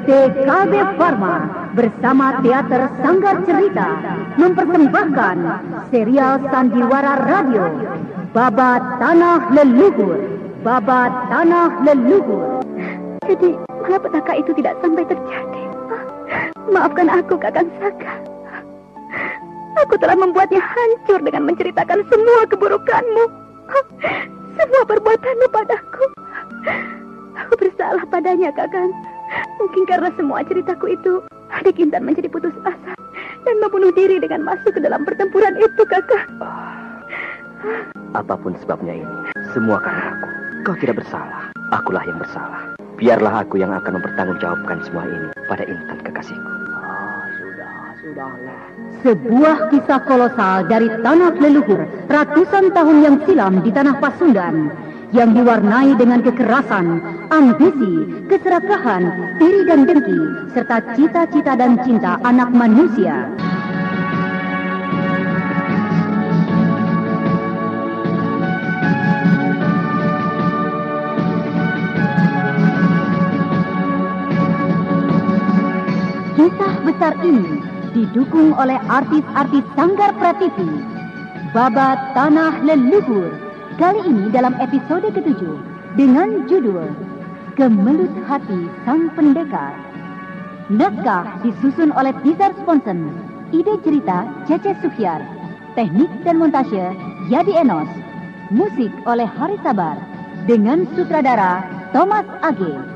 PT KB Pharma bersama Teater Sanggar Cerita mempersembahkan serial Sandiwara Radio Babat Tanah Leluhur. Babat Tanah Leluhur. Jadi malapetaka itu tidak sampai terjadi. Maafkan aku, Kakang Saka. Aku telah membuatnya hancur dengan menceritakan semua keburukanmu, semua perbuatanmu padaku. Aku bersalah padanya, Kakang. Mungkin karena semua ceritaku itu, adik Intan menjadi putus asa dan membunuh diri dengan masuk ke dalam pertempuran itu, Kakang. Apapun sebabnya ini, semua karena aku. Kau tidak bersalah, akulah yang bersalah. Biarlah aku yang akan mempertanggungjawabkan semua ini pada Intan kekasihku. Sudahlah. Sebuah kisah kolosal dari tanah leluhur ratusan tahun yang silam di tanah Pasundan yang diwarnai dengan kekerasan, ambisi, keserakahan, iri dan dengki, serta cita-cita dan cinta anak manusia. Kisah besar ini didukung oleh artis-artis Sanggar Prativi. Babat Tanah Leluhur, kali ini dalam episode ke-7 dengan judul Gemelut Hati Sang Pendekar. Naskah disusun oleh Tizar Sponsen, ide cerita Cece Suhyar, teknik dan montase Yadi Enos, musik oleh Hari Sabar, dengan sutradara Thomas Age.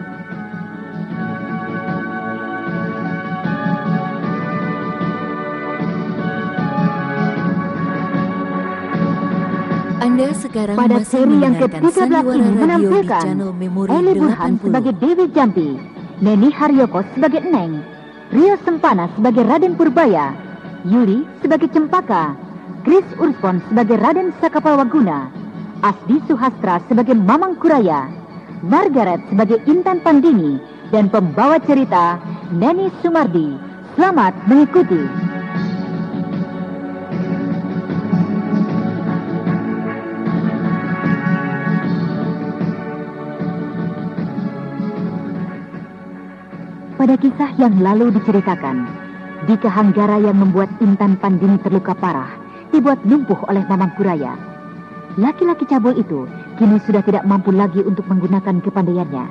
Anda sekarang pada masih seri yang mendengarkan ke-13 Sandiwara ini Radio di menampilkan channel Memori Eli Burhan 80. sebagai Dewi Jampi, Neni Haryoko sebagai Neng, Rio Sempana sebagai Raden Purbaya, Yuli sebagai Cempaka, Chris Urspon sebagai Raden Sakapalwaguna, Asdi Suhastra sebagai Mamang Kuraya, Margaret sebagai Intan Pandini, dan pembawa cerita Neni Sumardi. Selamat mengikuti. Pada kisah yang lalu diceritakan, Dika Hanggara yang membuat Intan Pandini terluka parah dibuat lumpuh oleh Mamang Kuraya. Laki-laki cabul itu kini sudah tidak mampu lagi untuk menggunakan kepandaiannya.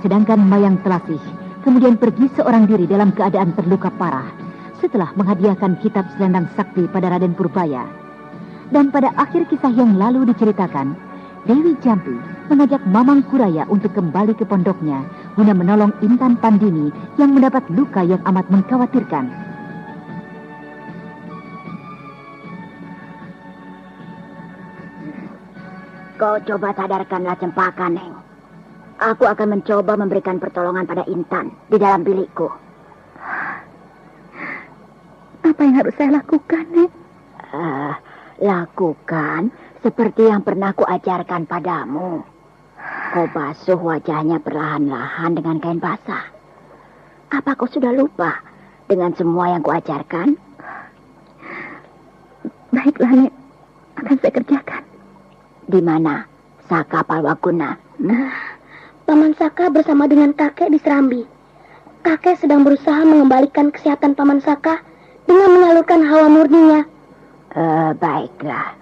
Sedangkan Mayang Telasih kemudian pergi seorang diri dalam keadaan terluka parah setelah menghadiahkan kitab Selendang Sakti pada Raden Purbaya. Dan pada akhir kisah yang lalu diceritakan, Dewi Jampi mengajak Mamang Kuraya untuk kembali ke pondoknya guna menolong Intan Pandini yang mendapat luka yang amat mengkhawatirkan. Kau coba sadarkanlah Cempaka, Neng. Aku akan mencoba memberikan pertolongan pada Intan di dalam bilikku. Apa yang harus saya lakukan, Neng? Lakukan seperti yang pernah kuajarkan padamu. Kau basuh wajahnya perlahan-lahan dengan kain basah. Apa kau sudah lupa dengan semua yang kuajarkan? Baiklah, Nek. Akan saya kerjakan. Di mana Saka Palwaguna? Paman Saka bersama dengan kakek di Serambi. Kakek sedang berusaha mengembalikan kesehatan Paman Saka dengan menyalurkan hawa murninya. Baiklah.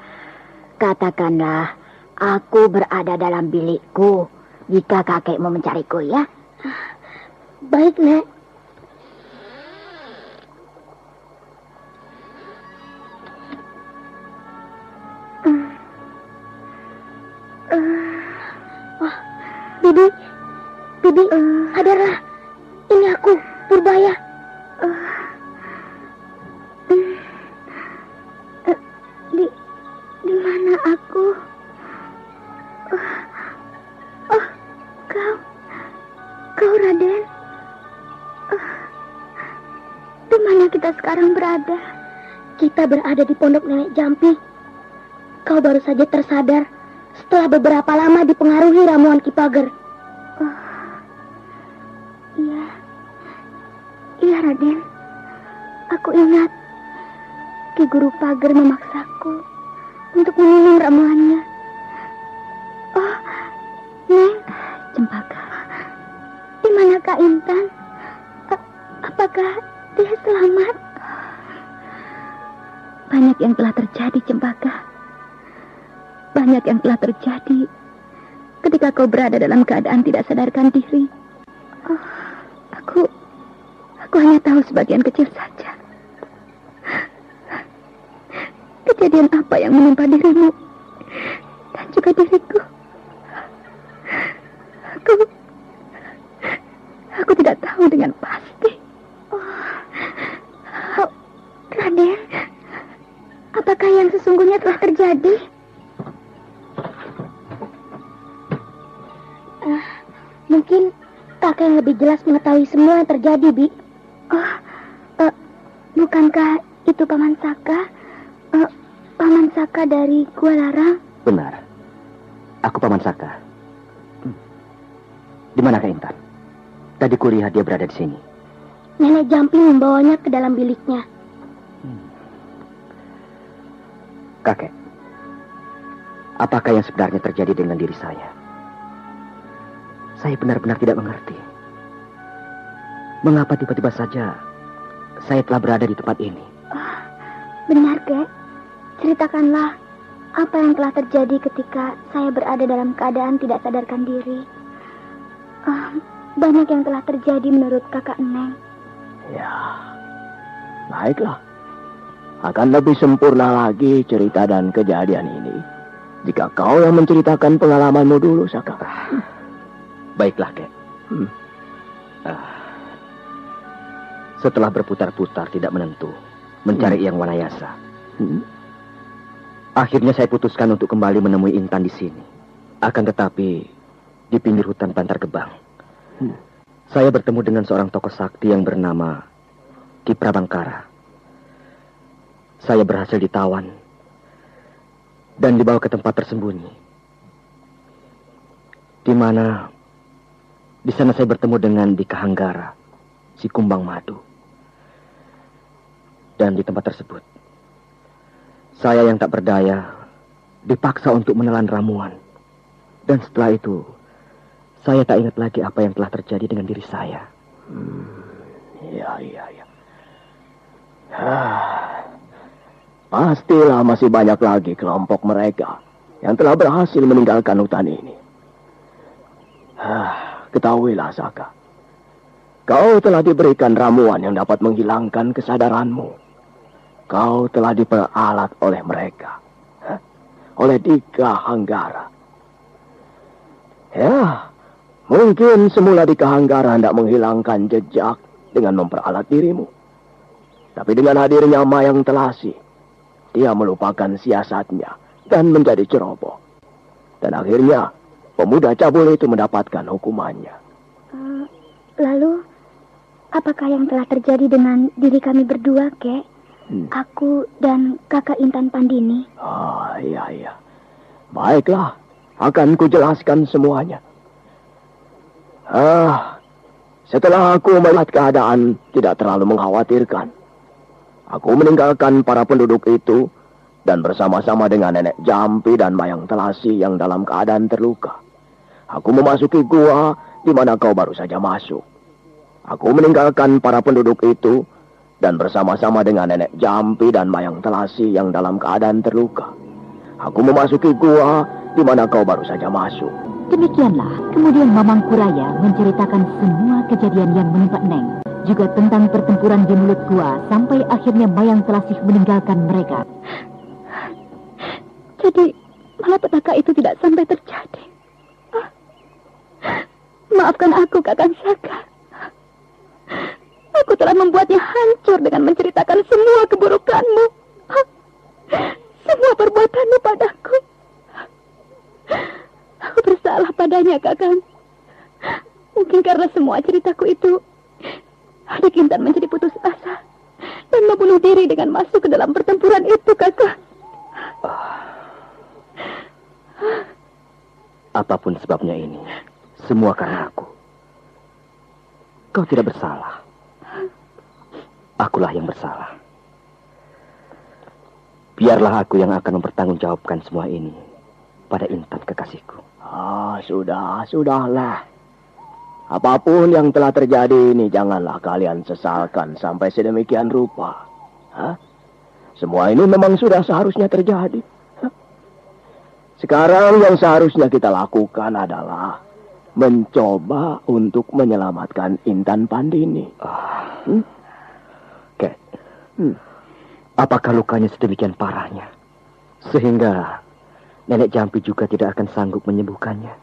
Katakanlah, aku berada dalam bilikku jika kakek mau mencariku, ya? Baik, Nek. Bibi, sadarlah. Ini aku, Purbaya. Di mana aku? Kau Raden? Di mana kita sekarang berada? Kita berada di pondok Nenek Jampi. Kau baru saja tersadar setelah beberapa lama dipengaruhi ramuan Ki Pager. Iya Raden. Aku ingat Ki Guru Pager memaksaku untuk meminum ramuannya. Neng, Cempaka, di mana Kak Intan? apakah dia selamat? Banyak yang telah terjadi, Cempaka. Banyak yang telah terjadi ketika kau berada dalam keadaan tidak sadarkan diri. Oh, aku hanya tahu sebagian kecil saja. Kejadian apa yang menimpa dirimu dan juga diriku. Aku tidak tahu dengan pasti. Oh, Raden, apakah yang sesungguhnya telah terjadi? Mungkin kakak yang lebih jelas mengetahui semua yang terjadi, Bi. Bukankah itu Paman Saka? Paman Saka dari Gua Larang? Benar. Aku Paman Saka. Di manakah Intan? Tadi kulihat dia berada di sini. Nenek Jampi membawanya ke dalam biliknya. Kakek, apakah yang sebenarnya terjadi dengan diri saya? Saya benar-benar tidak mengerti. Mengapa tiba-tiba saja saya telah berada di tempat ini? Benar, Kek. Ceritakanlah apa yang telah terjadi ketika saya berada dalam keadaan tidak sadarkan diri. Banyak yang telah terjadi menurut kakak Neng. Ya, baiklah. Akan lebih sempurna lagi cerita dan kejadian ini jika kau yang menceritakan pengalamanmu dulu, Saka. Baiklah, Kek. Setelah berputar-putar tidak menentu, mencari yang wanayasa, akhirnya saya putuskan untuk kembali menemui Intan di sini. Akan tetapi, di pinggir hutan Bantar Gebang, saya bertemu dengan seorang tokoh sakti yang bernama Ki Prabangkara. Saya berhasil ditawan dan dibawa ke tempat tersembunyi, di mana di sana saya bertemu dengan Dika Hanggara, si kumbang madu. Dan di tempat tersebut, saya yang tak berdaya dipaksa untuk menelan ramuan. Dan setelah itu, saya tak ingat lagi apa yang telah terjadi dengan diri saya. Ya. Pastilah masih banyak lagi kelompok mereka yang telah berhasil meninggalkan hutan ini. Ketahuilah, Saka. Kau telah diberikan ramuan yang dapat menghilangkan kesadaranmu. Kau telah diperalat oleh mereka. Oleh Dika Hanggara. Ya, mungkin semula Dika Hanggara hendak menghilangkan jejak dengan memperalat dirimu. Tapi dengan hadirnya Mayang Telasi, dia melupakan siasatnya dan menjadi ceroboh. Dan akhirnya, pemuda cabul itu mendapatkan hukumannya. Lalu, apakah yang telah terjadi dengan diri kami berdua, Kek? Aku dan kakak Intan Pandini. Iya. Baiklah, akan kujelaskan semuanya. Setelah aku melihat keadaan tidak terlalu mengkhawatirkan, aku meninggalkan para penduduk itu dan bersama-sama dengan Nenek Jampi dan Mayang Telasi yang dalam keadaan terluka. Aku memasuki gua di mana kau baru saja masuk. Aku meninggalkan para penduduk itu dan bersama-sama dengan Nenek Jampi dan Mayang Telasi yang dalam keadaan terluka. Aku memasuki gua di mana kau baru saja masuk. Demikianlah, kemudian Mamang Kuraya menceritakan semua kejadian yang menimpa Neng. Juga tentang pertempuran di mulut gua sampai akhirnya Mayang Telasih meninggalkan mereka. Jadi, malapetaka itu tidak sampai terjadi. Maafkan aku, Kakang Saka. Aku telah membuatnya hancur dengan menceritakan semua keburukanmu. Semua perbuatanmu padaku. Aku bersalah padanya, Kakang. Mungkin karena semua ceritaku itu, adik Intan menjadi putus asa dan membunuh diri dengan masuk ke dalam pertempuran itu, Kakang. Apapun sebabnya ini, semua karena aku. Kau tidak bersalah. Akulah yang bersalah. Biarlah aku yang akan mempertanggungjawabkan semua ini pada Intan kekasihku. Sudahlah. Apapun yang telah terjadi ini janganlah kalian sesalkan sampai sedemikian rupa. Hah? Semua ini memang sudah seharusnya terjadi. Hah? Sekarang yang seharusnya kita lakukan adalah mencoba untuk menyelamatkan Intan Pandini. Kek, apakah lukanya sedemikian parahnya sehingga Nenek Jampi juga tidak akan sanggup menyembuhkannya?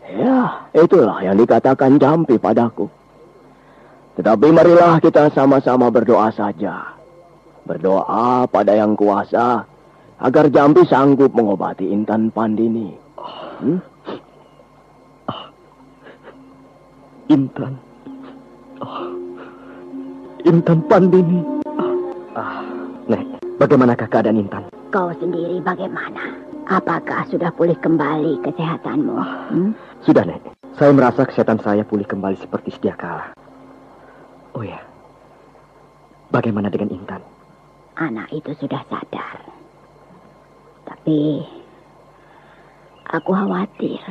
Ya, itulah yang dikatakan Jampi padaku. Tetapi marilah kita sama-sama berdoa saja. Berdoa pada Yang Kuasa agar Jampi sanggup mengobati Intan Pandini. Intan. Intan Pandini. Nek, bagaimanakah keadaan Intan? Kau sendiri bagaimana? Apakah sudah pulih kembali kesehatanmu? Sudah, Nek. Saya merasa kesehatan saya pulih kembali seperti sedia kala. Oh ya, bagaimana dengan Intan? Anak itu sudah sadar. Tapi aku khawatir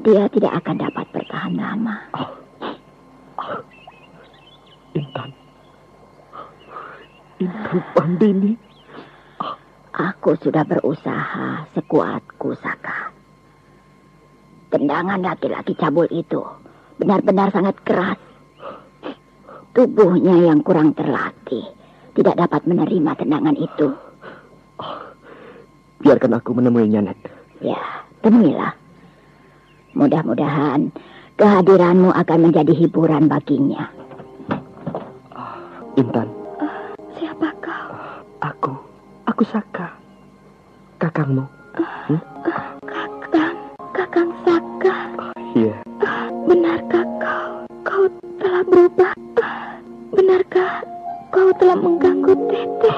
dia tidak akan dapat bertahan lama. Intan Pandini. Aku sudah berusaha sekuatku, Saka. Tendangan laki-laki cabul itu benar-benar sangat keras. Tubuhnya yang kurang terlatih tidak dapat menerima tendangan itu. Biarkan aku menemuinya, Nek. Ya, temuilah. Mudah-mudahan kehadiranmu akan menjadi hiburan baginya. Intan. Siapa kau? Aku Saka. Kakangmu. Kakang Saka. Iya. Benarkah kau telah berubah? Benarkah kau telah mengganggu Teteh?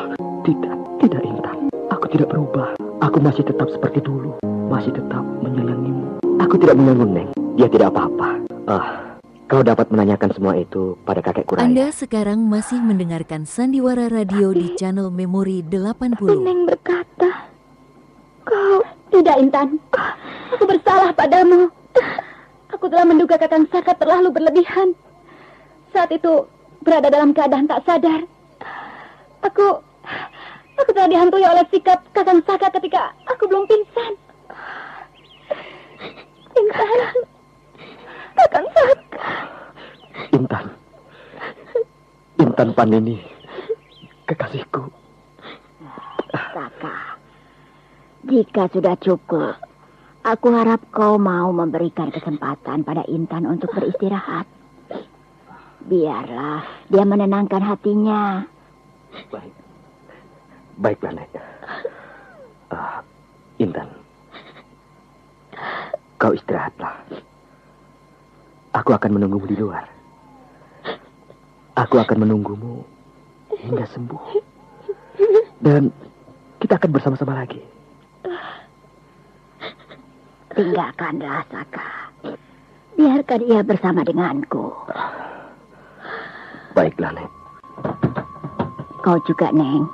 Tidak Intan. Aku tidak berubah. Aku masih tetap seperti dulu. Masih tetap menyayangimu. Aku tidak mengganggu Neng. Dia tidak apa-apa. Kau dapat menanyakan semua itu pada kakek Kuraya. Anda sekarang masih mendengarkan Sandiwara Radio di channel Memori 80. Neng berkata, kau... Tidak, Intan. Aku bersalah padamu. Aku telah menduga Kakang Saka terlalu berlebihan. Saat itu berada dalam keadaan tak sadar. Aku telah dihantui oleh sikap Kakang Saka ketika aku belum pingsan. Intan. Kakang Saka. Intan Pandini. Kekasihku. Saka, jika sudah cukup, aku harap kau mau memberikan kesempatan pada Intan untuk beristirahat. Biarlah dia menenangkan hatinya. Baiklah, Nek. Intan, kau istirahatlah. Aku akan menunggumu di luar. Aku akan menunggumu hingga sembuh. Dan kita akan bersama-sama lagi. Tinggalkanlah Saka. Biarkan ia bersama denganku. Baiklah, Nek. Kau juga, Neng.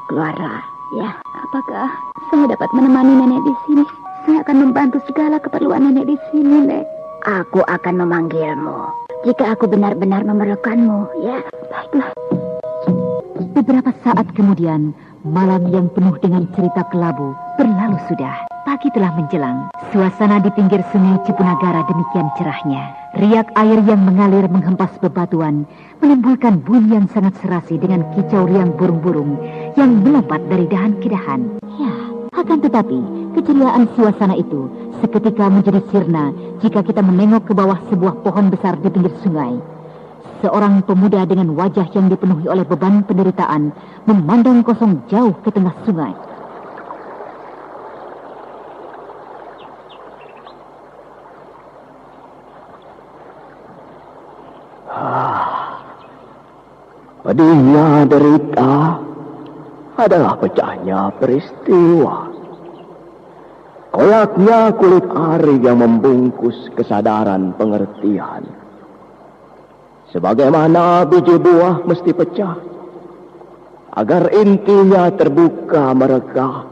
Keluarlah, ya. Apakah saya dapat menemani nenek di sini? Saya akan membantu segala keperluan nenek di sini, Nek. Aku akan memanggilmu jika aku benar-benar memerlukanmu, ya. Baiklah. Beberapa saat kemudian, malam yang penuh dengan cerita kelabu berlalu sudah. Pagi telah menjelang. Suasana di pinggir sungai Cipunagara demikian cerahnya. Riak air yang mengalir menghempas bebatuan menimbulkan bunyi yang sangat serasi dengan kicau riang burung-burung yang melompat dari dahan ke dahan. Ya, akan tetapi keceriaan suasana itu seketika menjadi sirna jika kita menengok ke bawah sebuah pohon besar di pinggir sungai. Seorang pemuda dengan wajah yang dipenuhi oleh beban penderitaan memandang kosong jauh ke tengah sungai. Pedihnya derita adalah pecahnya peristiwa. Koyaknya kulit ari yang membungkus kesadaran pengertian. Sebagaimana biji buah mesti pecah, agar intinya terbuka mereka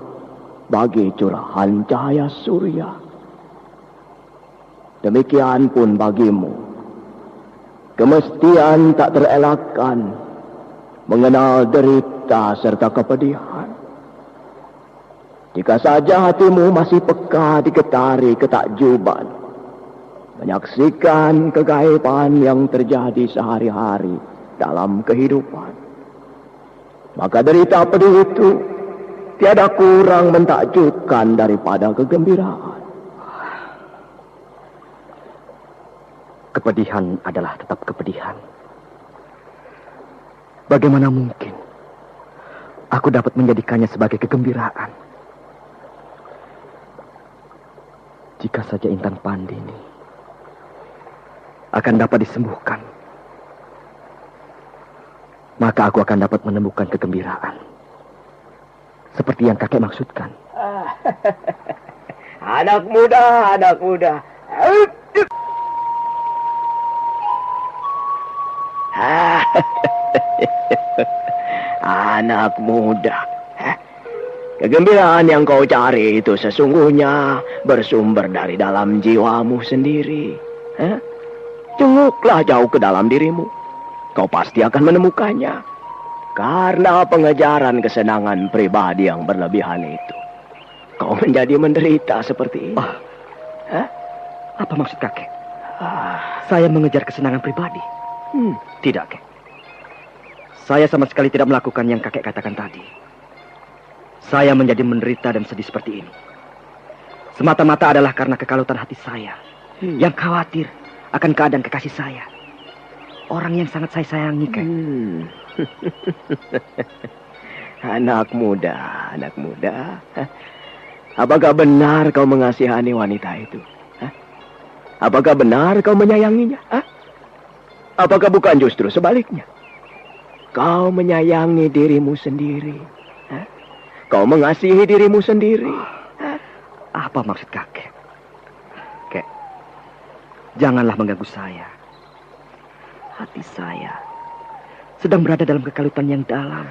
bagi curahan cahaya surya. Demikian pun bagimu. Kemestian tak terelakkan mengenal derita serta kepedihan. Jika saja hatimu masih peka diketari ketakjuban, menyaksikan kegaiban yang terjadi sehari-hari dalam kehidupan, maka derita pedih itu tiada kurang mentakjubkan daripada kegembiraan. Kepedihan adalah tetap kepedihan. Bagaimana mungkin aku dapat menjadikannya sebagai kegembiraan? Jika saja Intan Pandini akan dapat disembuhkan, maka aku akan dapat menemukan kegembiraan. Seperti yang kakek maksudkan. Anak muda, anak muda. Anak muda. Kegembiraan yang kau cari itu sesungguhnya bersumber dari dalam jiwamu sendiri. Cenguklah jauh ke dalam dirimu. Kau pasti akan menemukannya. Karena pengejaran kesenangan pribadi yang berlebihan itu, kau menjadi menderita seperti ini. Apa maksud kakek? Saya mengejar kesenangan pribadi? Tidak, kek. Saya sama sekali tidak melakukan yang kakek katakan tadi. Saya menjadi menderita dan sedih seperti ini semata-mata adalah karena kekalutan hati saya yang khawatir akan keadaan kekasih saya, orang yang sangat saya sayangi, kek. Anak muda, anak muda. Apakah benar kau mengasihani wanita itu? Apakah benar kau menyayanginya? Apakah bukan justru sebaliknya? Kau menyayangi dirimu sendiri. Kau mengasihi dirimu sendiri. Apa maksud kakek? Kek, janganlah mengganggu saya. Hati saya sedang berada dalam kekalutan yang dalam.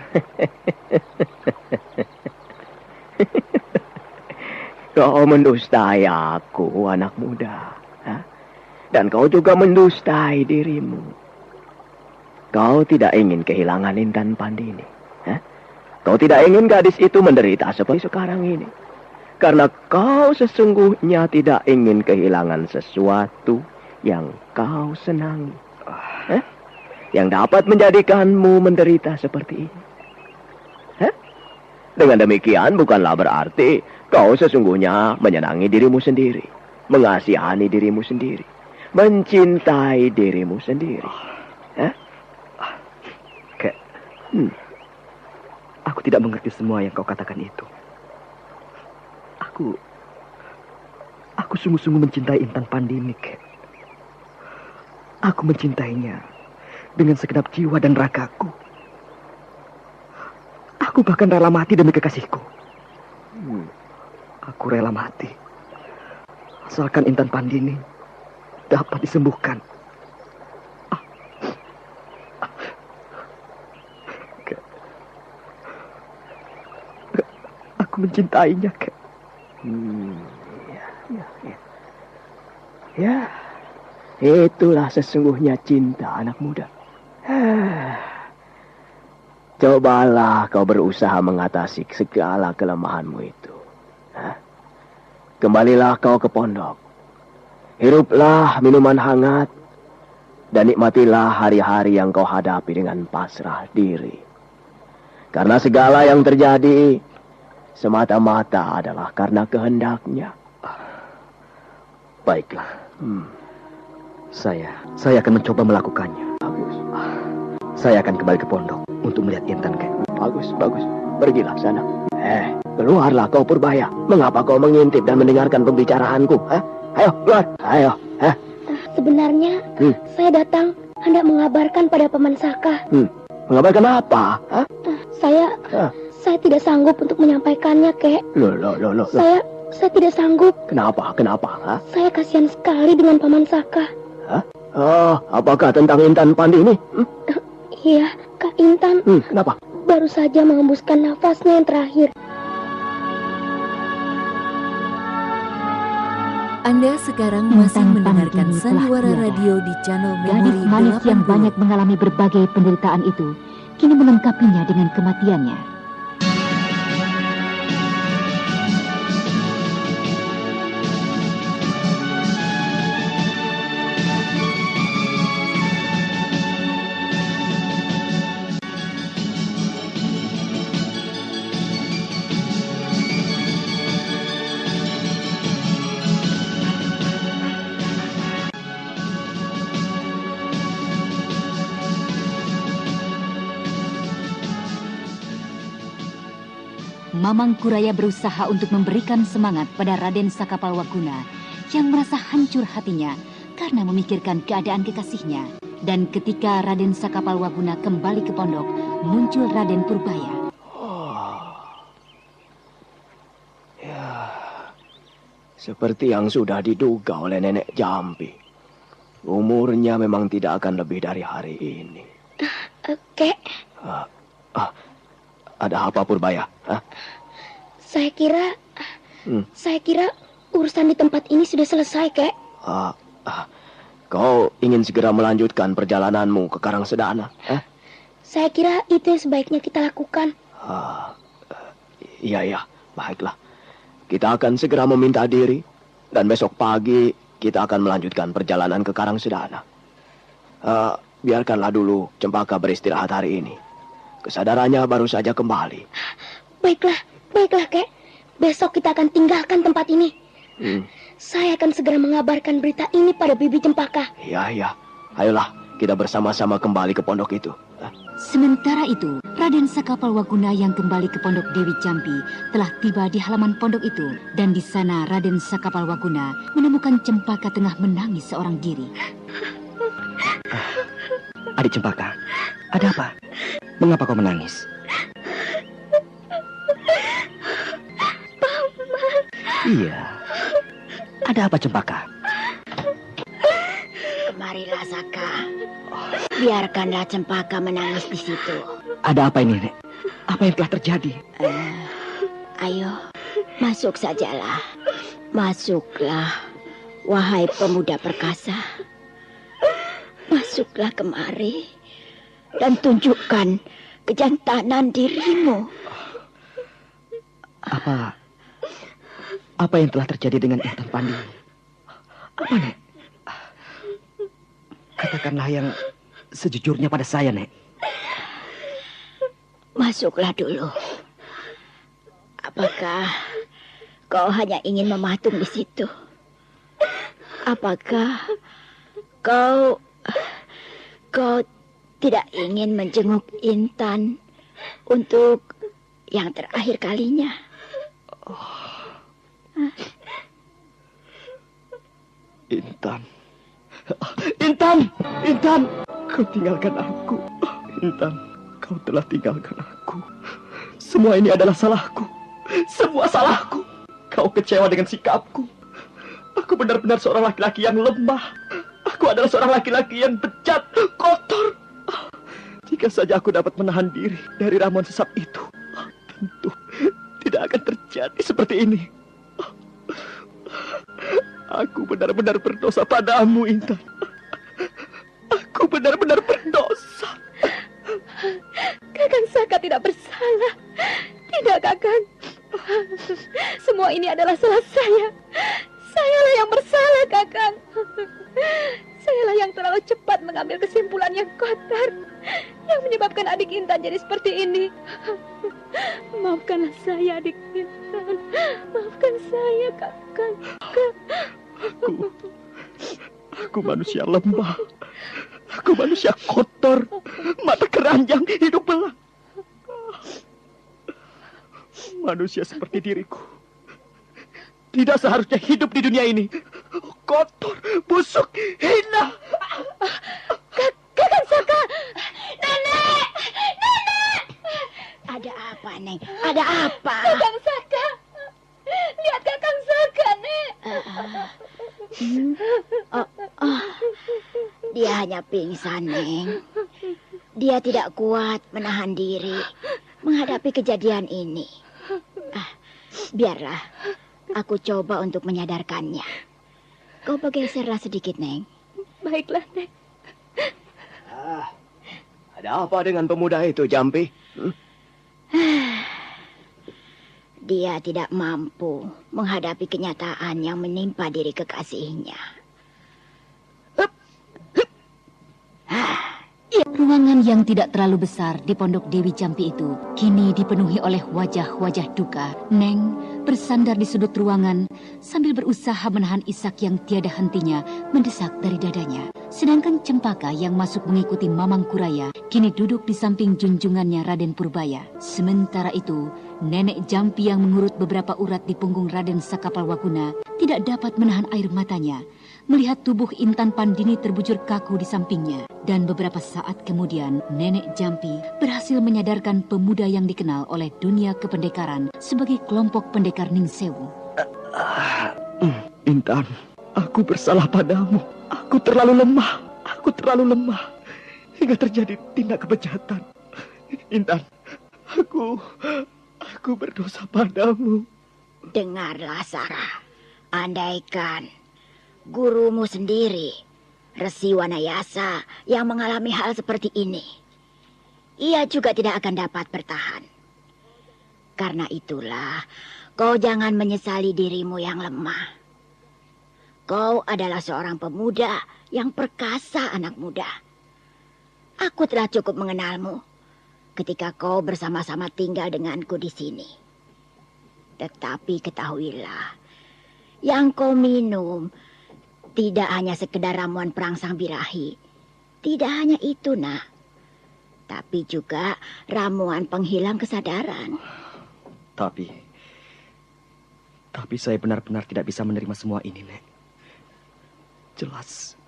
Kau mendustai aku, anak muda. Dan kau juga mendustai dirimu. Kau tidak ingin kehilangan Intan Pandini. Kau tidak ingin gadis itu menderita seperti sekarang ini. Karena kau sesungguhnya tidak ingin kehilangan sesuatu yang kau senangi. Yang dapat menjadikanmu menderita seperti ini. Dengan demikian bukanlah berarti kau sesungguhnya menyenangi dirimu sendiri. Mengasihani dirimu sendiri. Mencintai dirimu sendiri. Kek, aku tidak mengerti semua yang kau katakan itu. Aku sungguh-sungguh mencintai Intan Pandini, kek. Aku mencintainya dengan segenap jiwa dan ragaku. Aku bahkan rela mati demi kekasihku. Aku rela mati asalkan Intan Pandini dapat disembuhkan. Aku mencintainya, kek. Ya, itulah sesungguhnya cinta, anak muda. Cobalah kau berusaha mengatasi segala kelemahanmu itu. Kembalilah kau ke pondok. Hiruplah minuman hangat dan nikmatilah hari-hari yang kau hadapi dengan pasrah diri. Karena segala yang terjadi semata-mata adalah karena kehendaknya. Baiklah. Saya akan mencoba melakukannya. Bagus. Saya akan kembali ke pondok untuk melihat Intan, kek. Bagus. Pergilah sana. Keluarlah kau Purbaya. Mengapa kau mengintip dan mendengarkan pembicaraanku? Ayo, keluar. Ayo. Sebenarnya saya datang hendak mengabarkan pada Paman Saka. Mengabarkan apa? Saya tidak sanggup untuk menyampaikannya, kek. Loh. Saya tidak sanggup. Kenapa? Saya kasihan sekali dengan Paman Saka. Apakah tentang Intan Pandini? Iya, Kak Intan. Kenapa? Baru saja mengembuskan nafasnya yang terakhir. Anda sekarang masih Intan mendengarkan Pandini telah Sandiwara tiada. Radio di channel Gadis Memori manis yang 80. banyak mengalami berbagai penderitaan itu kini melengkapinya dengan kematiannya. Mamang Kuraya berusaha untuk memberikan semangat pada Raden Sakapalwaguna yang merasa hancur hatinya karena memikirkan keadaan kekasihnya. Dan ketika Raden Sakapalwaguna kembali ke pondok, muncul Raden Purbaya. Ya, seperti yang sudah diduga oleh Nenek Jampi. Umurnya memang tidak akan lebih dari hari ini. Kek, Ada apa Purbaya? Hah? saya kira urusan di tempat ini sudah selesai, Kek. Kau ingin segera melanjutkan perjalananmu ke Karangsedana? Saya kira itu yang sebaiknya kita lakukan. Iya, baiklah. Kita akan segera meminta diri, dan besok pagi kita akan melanjutkan perjalanan ke Karangsedana. Biarkanlah dulu Cempaka beristirahat hari ini. Kesadarannya baru saja kembali. Baiklah, Kek. Besok kita akan tinggalkan tempat ini. Saya akan segera mengabarkan berita ini pada Bibi Cempaka. Iya. Ayolah, kita bersama-sama kembali ke pondok itu. Sementara itu, Raden Sakapalwaguna yang kembali ke pondok Dewi Jampi telah tiba di halaman pondok itu. Dan di sana Raden Sakapalwaguna menemukan Cempaka tengah menangis seorang diri. Adik Cempaka, ada apa? Mengapa kau menangis? Paman. Iya. Ada apa Cempaka? Kemarilah, Saka. Biarkanlah Cempaka menangis di situ. Ada apa ini, Nek? Apa yang telah terjadi? Ayo, masuk sajalah. Masuklah, wahai pemuda perkasa. Masuklah kemari dan tunjukkan kejantanan dirimu. Apa yang telah terjadi dengan Intan Pandini? Apa, Nek? Katakanlah yang sejujurnya pada saya, Nek. Masuklah dulu. Apakah kau hanya ingin mematung di situ? Apakah kau tidak ingin menjenguk Intan untuk yang terakhir kalinya? Intan, kau tinggalkan aku. Intan, kau telah tinggalkan aku. Semua ini adalah salahku. Semua salahku. Kau kecewa dengan sikapku. Aku benar-benar seorang laki-laki yang lemah. Aku adalah seorang laki-laki yang bejat, kotor. Jika saja aku dapat menahan diri dari ramuan sesat itu, tentu tidak akan terjadi seperti ini. Aku benar-benar berdosa padamu, Intan. Aku benar-benar berdosa. Kakang Saka tidak bersalah. Tidak, Kakang. Semua ini adalah salah saya. Sayalah yang bersalah, Kakang. Sayalah yang terlalu cepat mengambil kesimpulan yang kotor, yang menyebabkan adik Intan jadi seperti ini. Maafkanlah saya, adik Intan. Maafkan saya, Kakang. Aku manusia lemah. Aku manusia kotor, mata keranjang, hidung belang. Manusia seperti diriku tidak seharusnya hidup di dunia ini. Kotor, busuk, hina. Kakang Saka! Nenek! Ada apa, Neng? Ada apa? Kakang Saka! Lihat Kakang Saka, Nek! Dia hanya pingsan, Neng. Dia tidak kuat menahan diri menghadapi kejadian ini. Biarlah aku coba untuk menyadarkannya. Kau bergeserlah sedikit, Neng. Baiklah, Neng. Ada apa dengan pemuda itu, Jampi? Dia tidak mampu menghadapi kenyataan yang menimpa diri kekasihnya. Ruangan yang tidak terlalu besar di pondok Dewi Jampi itu kini dipenuhi oleh wajah-wajah duka. Neng bersandar di sudut ruangan sambil berusaha menahan isak yang tiada hentinya mendesak dari dadanya. Sedangkan Cempaka yang masuk mengikuti Mamang Kuraya kini duduk di samping junjungannya Raden Purbaya. Sementara itu, Nenek Jampi yang mengurut beberapa urat di punggung Raden Sakapalwaguna tidak dapat menahan air matanya melihat tubuh Intan Pandini terbujur kaku di sampingnya. Dan beberapa saat kemudian, Nenek Jampi berhasil menyadarkan pemuda yang dikenal oleh dunia kependekaran sebagai kelompok pendekar Ningsewu. Intan, aku bersalah padamu. Aku terlalu lemah. Aku terlalu lemah hingga terjadi tindak kebejatan. Intan, aku berdosa padamu. Dengarlah, Sarah. Andaikan gurumu sendiri, Resi Wanayasa, yang mengalami hal seperti ini, ia juga tidak akan dapat bertahan. Karena itulah, kau jangan menyesali dirimu yang lemah. Kau adalah seorang pemuda yang perkasa, anak muda. Aku telah cukup mengenalmu ketika kau bersama-sama tinggal denganku di sini. Tetapi ketahuilah, yang kau minum tidak hanya sekedar ramuan perangsang birahi. Tidak hanya itu, Nak. Tapi juga ramuan penghilang kesadaran. Tapi saya benar-benar tidak bisa menerima semua ini, Nek. Jelas.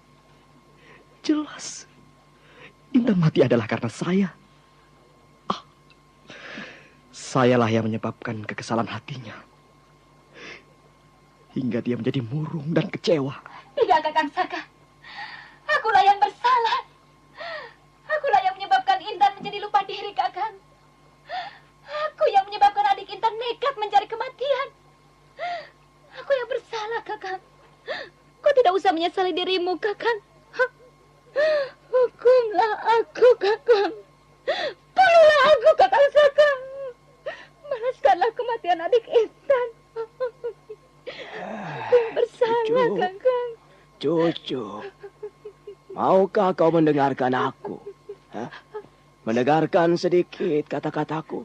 Intan mati adalah karena saya. Sayalah yang menyebabkan kekesalan hatinya. Hingga dia menjadi murung dan kecewa. Tidak, Kakang Saka. Akulah yang bersalah. Akulah yang menyebabkan Intan menjadi lupa diri, Kakang. Aku yang menyebabkan adik Intan nekat mencari kematian. Aku yang bersalah, Kakang. Kau tidak usah menyesali dirimu, Kakang. Hukumlah aku, Kakang. Bunuhlah aku, Kakang Saka. Balaskanlah kematian adik Intan. Aku yang bersalah, Kakang. Cucu, maukah kau mendengarkan aku? Mendengarkan sedikit kata-kataku?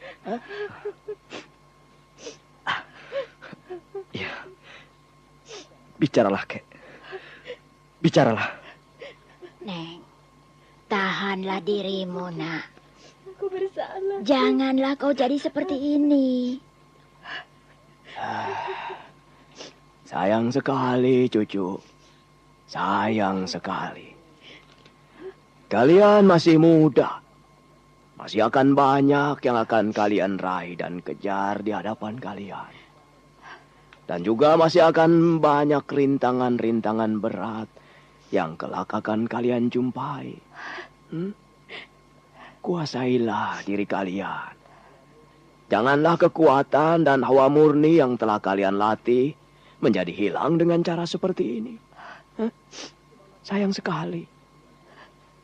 Ya, bicaralah, Kek. Bicaralah. Neng, tahanlah dirimu, Nak. Aku bersalah. Janganlah kau jadi seperti ini. Sayang sekali, cucu. Sayang sekali. Kalian masih muda. Masih akan banyak yang akan kalian raih dan kejar di hadapan kalian. Dan juga masih akan banyak rintangan-rintangan berat yang kelak akan kalian jumpai. Kuasailah diri kalian. Janganlah kekuatan dan hawa murni yang telah kalian latih menjadi hilang dengan cara seperti ini. Sayang sekali.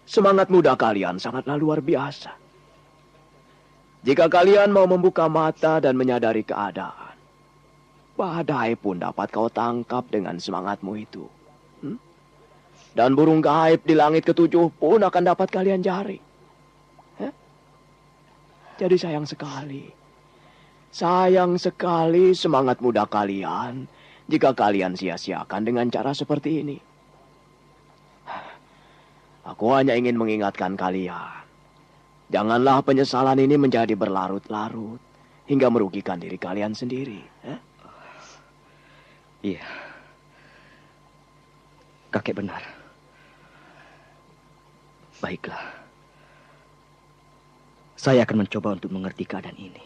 Semangat muda kalian sangatlah luar biasa. Jika kalian mau membuka mata dan menyadari keadaan, badai pun dapat kau tangkap dengan semangatmu itu. Dan burung gaib di langit ketujuh pun akan dapat kalian cari. Jadi sayang sekali semangat muda kalian jika kalian sia-siakan dengan cara seperti ini. Aku hanya ingin mengingatkan kalian. Janganlah penyesalan ini menjadi berlarut-larut hingga merugikan diri kalian sendiri. Iya. Kakek benar. Baiklah. Saya akan mencoba untuk mengerti keadaan ini.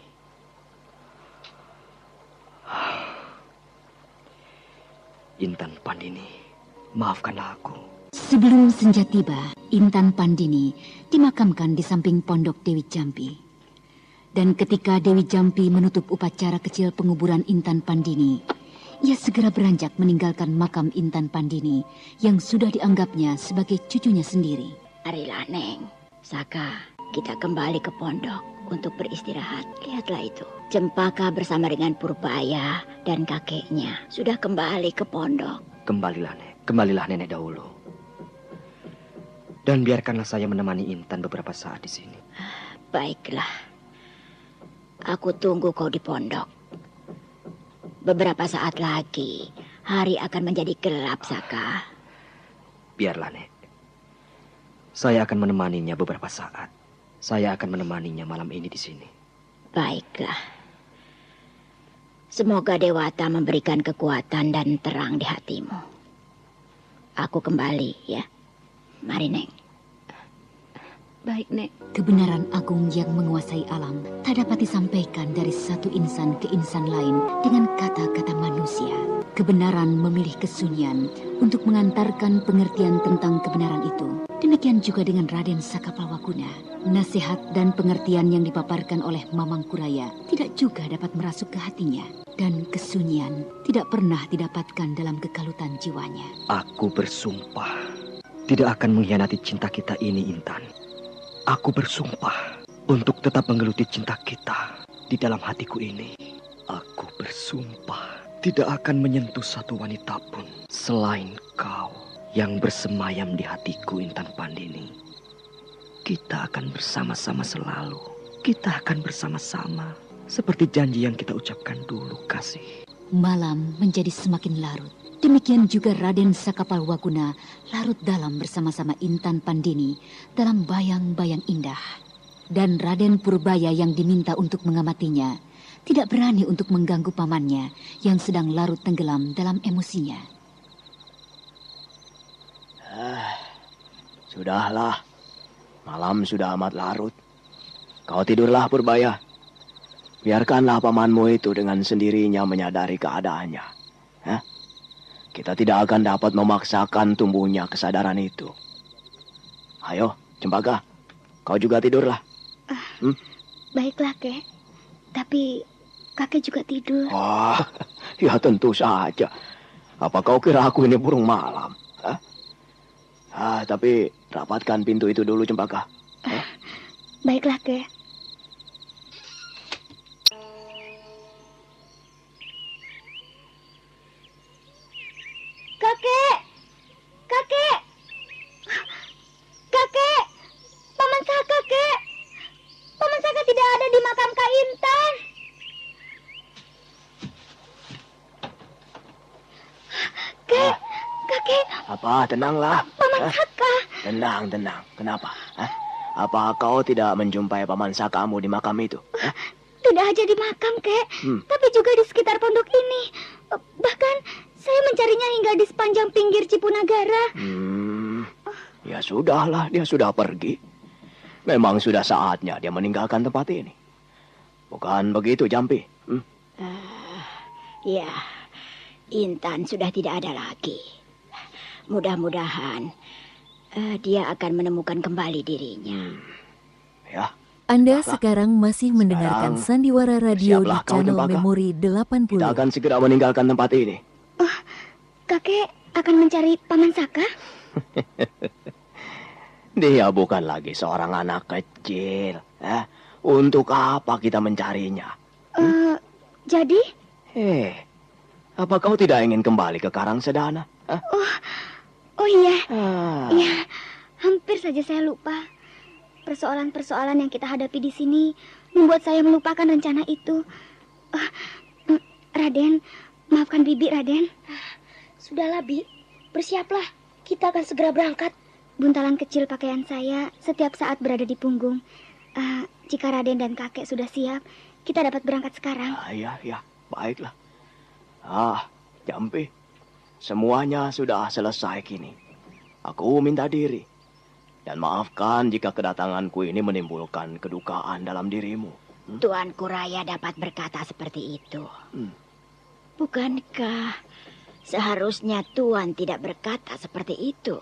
Intan Pandini, maafkanlah aku. Sebelum senja tiba, Intan Pandini dimakamkan di samping pondok Dewi Jampi. Dan ketika Dewi Jampi menutup upacara kecil penguburan Intan Pandini, Ia segera beranjak meninggalkan makam Intan Pandini yang sudah dianggapnya sebagai cucunya sendiri. Marilah, Neng. Saka, kita kembali ke pondok untuk beristirahat. Lihatlah itu. Cempaka bersama dengan Purbaya dan kakeknya sudah kembali ke pondok. Kembalilah nenek dahulu. Dan biarkanlah saya menemani Intan beberapa saat di sini. Baiklah. Aku tunggu kau di pondok. Beberapa saat lagi, hari akan menjadi gelap, Saka. Biarlah, Nek. Saya akan menemaninya beberapa saat. Saya akan menemaninya malam ini di sini. Baiklah. Semoga Dewata memberikan kekuatan dan terang di hatimu. Aku kembali, ya. Mari, Neng. Baik, Nek. Kebenaran agung yang menguasai alam tak dapat disampaikan dari satu insan ke insan lain dengan kata-kata manusia. Kebenaran memilih kesunyian untuk mengantarkan pengertian tentang kebenaran itu. Demikian juga dengan Raden Sakapalwaguna. Nasihat dan pengertian yang dipaparkan oleh Mamang Kuraya tidak juga dapat merasuk ke hatinya. Dan kesunyian tidak pernah didapatkan dalam kekalutan jiwanya. Aku bersumpah tidak akan mengkhianati cinta kita ini, Intan. Aku bersumpah untuk tetap menggeluti cinta kita di dalam hatiku ini. Aku bersumpah tidak akan menyentuh satu wanita pun selain kau yang bersemayam di hatiku, Intan Pandini. Kita akan bersama-sama selalu. Kita akan bersama-sama seperti janji yang kita ucapkan dulu, kasih. Malam menjadi semakin larut. Demikian juga Raden Sakapalwaguna larut dalam bersama-sama Intan Pandini dalam bayang-bayang indah. Dan Raden Purbaya yang diminta untuk mengamatinya tidak berani untuk mengganggu pamannya yang sedang larut tenggelam dalam emosinya. Sudahlah, malam sudah amat larut. Kau tidurlah, Purbaya. Biarkanlah pamanmu itu dengan sendirinya menyadari keadaannya. Kita tidak akan dapat memaksakan tumbuhnya kesadaran itu. Ayo, Cempaka, kau juga tidurlah. Baiklah, Kek. Tapi kakek juga tidur. Wah, ya tentu saja. Apa kau kira aku ini burung malam? Tapi rapatkan pintu itu dulu, Cempaka. Baiklah, Kek. Kakek! Kakek! Kakek! Paman Saka, Kek! Paman Saka tidak ada di makam Kak Intan. Kek! Kakek! Apa? Tenanglah. Paman Saka! Tenang. Kenapa? Apa kau tidak menjumpai paman Sakamu di makam itu? Tidak aja di makam, Kek. Tapi juga di sekitar pondok ini. Bahkan saya mencarinya hingga di sepanjang pinggir Cipunagara. Ya sudahlah, dia sudah pergi. Memang sudah saatnya dia meninggalkan tempat ini. Bukan begitu, Jampi? Ya, Intan sudah tidak ada lagi. Mudah-mudahan dia akan menemukan kembali dirinya. Ya. Anda sekarang masih mendengarkan Sandiwara Radio di channel Memori 80. Kita akan segera meninggalkan tempat ini. Kakek akan mencari Paman Saka? Dia bukan lagi seorang anak kecil. Untuk apa kita mencarinya? Jadi? Apa kau tidak ingin kembali ke Karangsedana? Oh iya. Iya, hampir saja saya lupa. Persoalan-persoalan yang kita hadapi di sini membuat saya melupakan rencana itu. Raden, maafkan Bibi, Raden. Sudahlah, Bi. Bersiaplah. Kita akan segera berangkat. Buntalan kecil pakaian saya setiap saat berada di punggung. Jika Raden dan kakek sudah siap, kita dapat berangkat sekarang. Ya. Baiklah. Jampi. Semuanya sudah selesai kini. Aku minta diri. Dan maafkan jika kedatanganku ini menimbulkan kedukaan dalam dirimu. Tuan Kuraya dapat berkata seperti itu. Bukankah seharusnya Tuan tidak berkata seperti itu?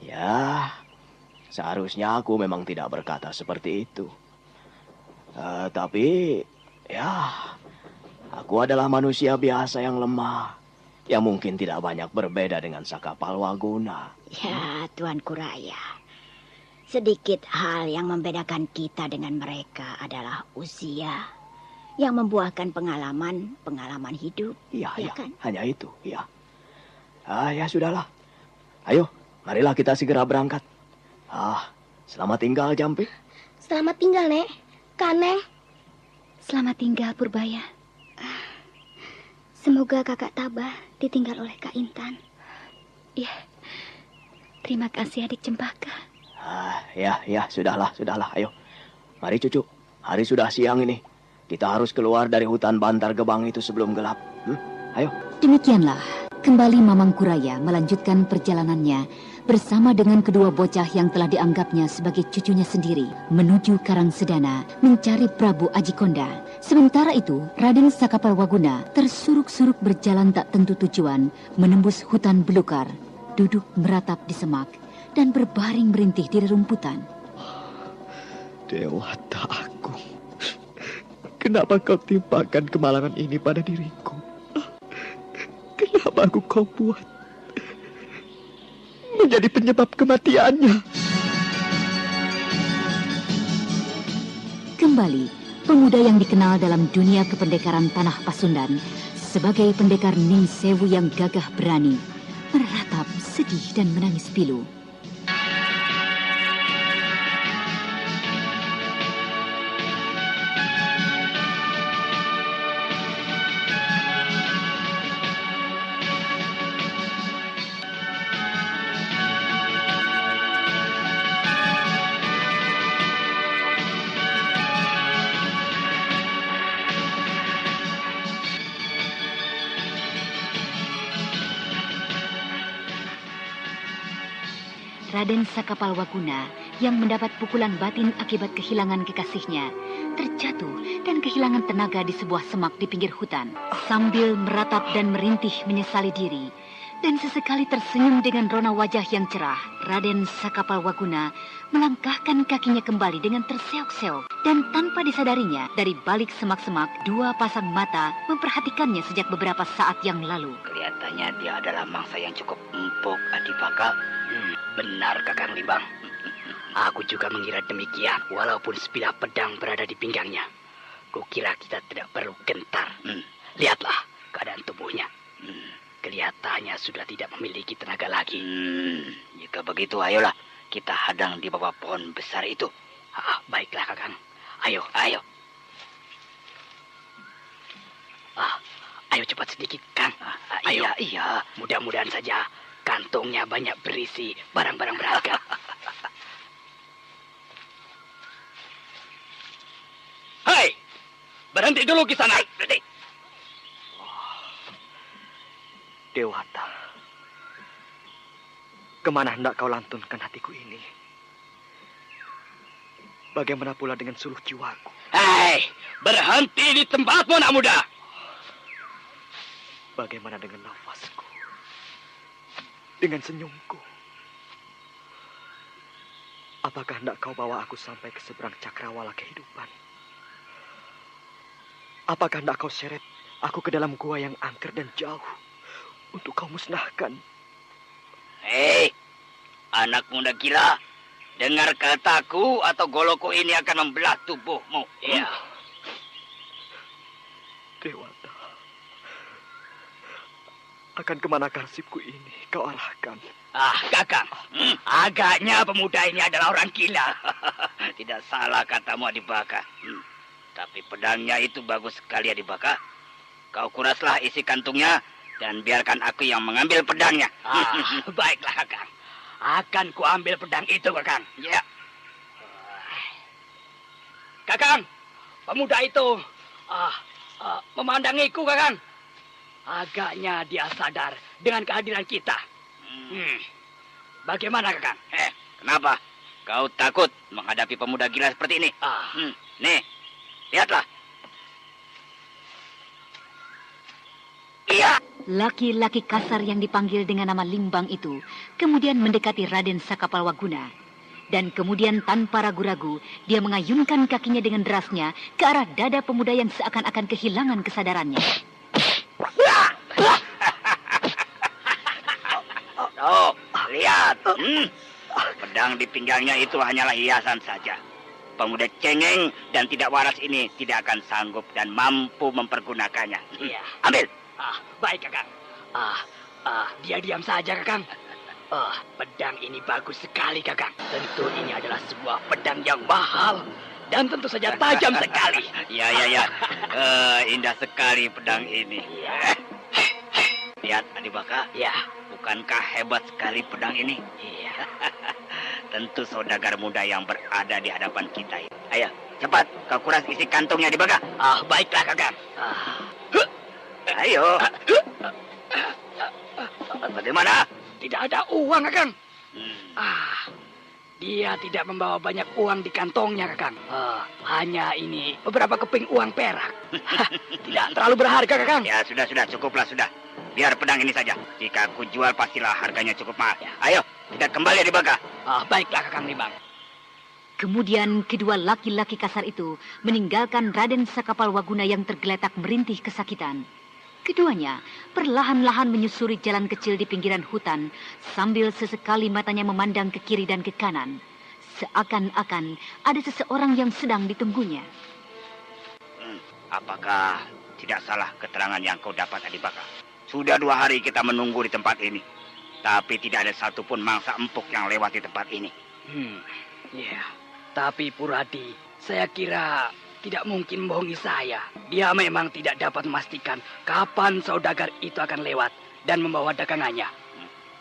Ya, seharusnya aku memang tidak berkata seperti itu. Tapi, ya, Aku adalah manusia biasa yang lemah, yang mungkin tidak banyak berbeda dengan Saka Palwaguna. Ya, Tuanku Raya. Sedikit hal yang membedakan kita dengan mereka adalah usia yang membuahkan pengalaman hidup. Iya, ya kan? Hanya itu, ya. Ya sudahlah. Ayo, marilah kita segera berangkat. Selamat tinggal, Jampi. Selamat tinggal, Nek. Kaneng. Selamat tinggal, Purbaya. Semoga kakak tabah ditinggal oleh Kak Intan. Ya, terima kasih adik Cempaka. Ya, sudahlah. Ayo, mari cucu. Hari sudah siang ini. Kita harus keluar dari hutan Bantar Gebang itu sebelum gelap. Ayo. Demikianlah, kembali Mamang Kuraya melanjutkan perjalanannya bersama dengan kedua bocah yang telah dianggapnya sebagai cucunya sendiri menuju Karangsedana mencari Prabu Ajikonda. Sementara itu, Raden Sakapalwaguna tersuruk-suruk berjalan tak tentu tujuan menembus hutan belukar, duduk meratap di semak dan berbaring merintih di rerumputan. Dewata Agung, kenapa kau timpakan kemalangan ini pada diriku? Kenapa kau buat menjadi penyebab kematiannya? Kembali, pemuda yang dikenal dalam dunia kependekaran tanah Pasundan sebagai pendekar Ning Sewu yang gagah berani, meratap, sedih dan menangis pilu. Raden Sakapalwaguna yang mendapat pukulan batin akibat kehilangan kekasihnya terjatuh dan kehilangan tenaga di sebuah semak di pinggir hutan. Sambil meratap dan merintih menyesali diri dan sesekali tersenyum dengan rona wajah yang cerah, Raden Sakapalwaguna melangkahkan kakinya kembali dengan terseok-seok dan tanpa disadarinya dari balik semak-semak dua pasang mata memperhatikannya sejak beberapa saat yang lalu. Kelihatannya dia adalah mangsa yang cukup empuk, Adipaka. Benar, Kakang Limbang. Aku juga mengira demikian, walaupun sebilah pedang berada di pinggangnya. Kukira kita tidak perlu gentar. Lihatlah keadaan tubuhnya. Kelihatannya sudah tidak memiliki tenaga lagi. Jika begitu, ayolah kita hadang di bawah pohon besar itu. Baiklah, Kakang. Ayo. Ayo cepat sedikit, Kang. Ayo. Iya. Mudah-mudahan saja kantongnya banyak berisi barang-barang berharga. Hai, berhenti dulu Kisana. Berhenti. Dewata, kemana hendak kau lantunkan hatiku ini? Bagaimana pula dengan seluruh jiwaku? Hai, berhenti di tempatmu, anak muda. Bagaimana dengan nafasku? Dengan senyumku? Apakah hendak kau bawa aku sampai ke seberang cakrawala kehidupan? Apakah hendak kau seret aku ke dalam gua yang angker dan jauh untuk kau musnahkan? Hei, anak muda gila, dengar kataku atau golokku ini akan membelah tubuhmu. Ya. Dewata, akan kemana nasibku ini kau arahkan? Kakang, agaknya pemuda ini adalah orang gila. Tidak salah katamu, Adipaka. Tapi pedangnya itu bagus sekali, Adipaka. Kau kuraslah isi kantungnya dan biarkan aku yang mengambil pedangnya. Baiklah, Kakang. Akan kuambil pedang itu, Kakang. Ya. Kakang, pemuda itu memandangiku, Kakang. Agaknya dia sadar dengan kehadiran kita. Bagaimana, Kakang? Kenapa? Kau takut menghadapi pemuda gila seperti ini? Nih, lihatlah. Iya. Laki-laki kasar yang dipanggil dengan nama Limbang itu kemudian mendekati Raden Sakapalwaguna. Dan kemudian tanpa ragu-ragu, dia mengayunkan kakinya dengan derasnya ke arah dada pemuda yang seakan-akan kehilangan kesadarannya. Oh, lihat. Pedang di pinggangnya itu hanyalah hiasan saja. Pemuda cengeng dan tidak waras ini tidak akan sanggup dan mampu mempergunakannya. Iya. Ambil. Baik, Kakang. Dia diam saja, Kakang. Pedang ini bagus sekali, Kakang. Tentu ini adalah sebuah pedang yang mahal dan tentu saja tajam sekali. Ya. Indah sekali pedang ini. Lihat, Adibaka. Ya. Bukankah hebat sekali pedang ini? Iya. Tentu saudagar muda yang berada di hadapan kita. Ayo, cepat kau kuras isi kantongnya, Adibaka. Baiklah, Kakang. Ayo. Bagaimana? Tidak ada uang, Kakang. Dia tidak membawa banyak uang di kantongnya, Kakang. Hanya ini beberapa keping uang perak. Tidak terlalu berharga, Kakang. Ya, sudah, cukuplah, sudah. Biar pedang ini saja. Jika aku jual, pastilah harganya cukup mahal. Ya. Ayo, kita kembali, Adibaka. Baiklah, Kakang Limbang. Kemudian kedua laki-laki kasar itu meninggalkan Raden Sakapalwaguna yang tergeletak merintih kesakitan. Keduanya perlahan-lahan menyusuri jalan kecil di pinggiran hutan sambil sesekali matanya memandang ke kiri dan ke kanan. Seakan-akan ada seseorang yang sedang ditunggunya. Apakah tidak salah keterangan yang kau dapat, Adibaka? Sudah 2 hari kita menunggu di tempat ini. Tapi tidak ada satupun mangsa empuk yang lewat di tempat ini. Ya, tapi Puradi, saya kira tidak mungkin membohongi saya. Dia memang tidak dapat memastikan kapan saudagar itu akan lewat dan membawa dagangannya.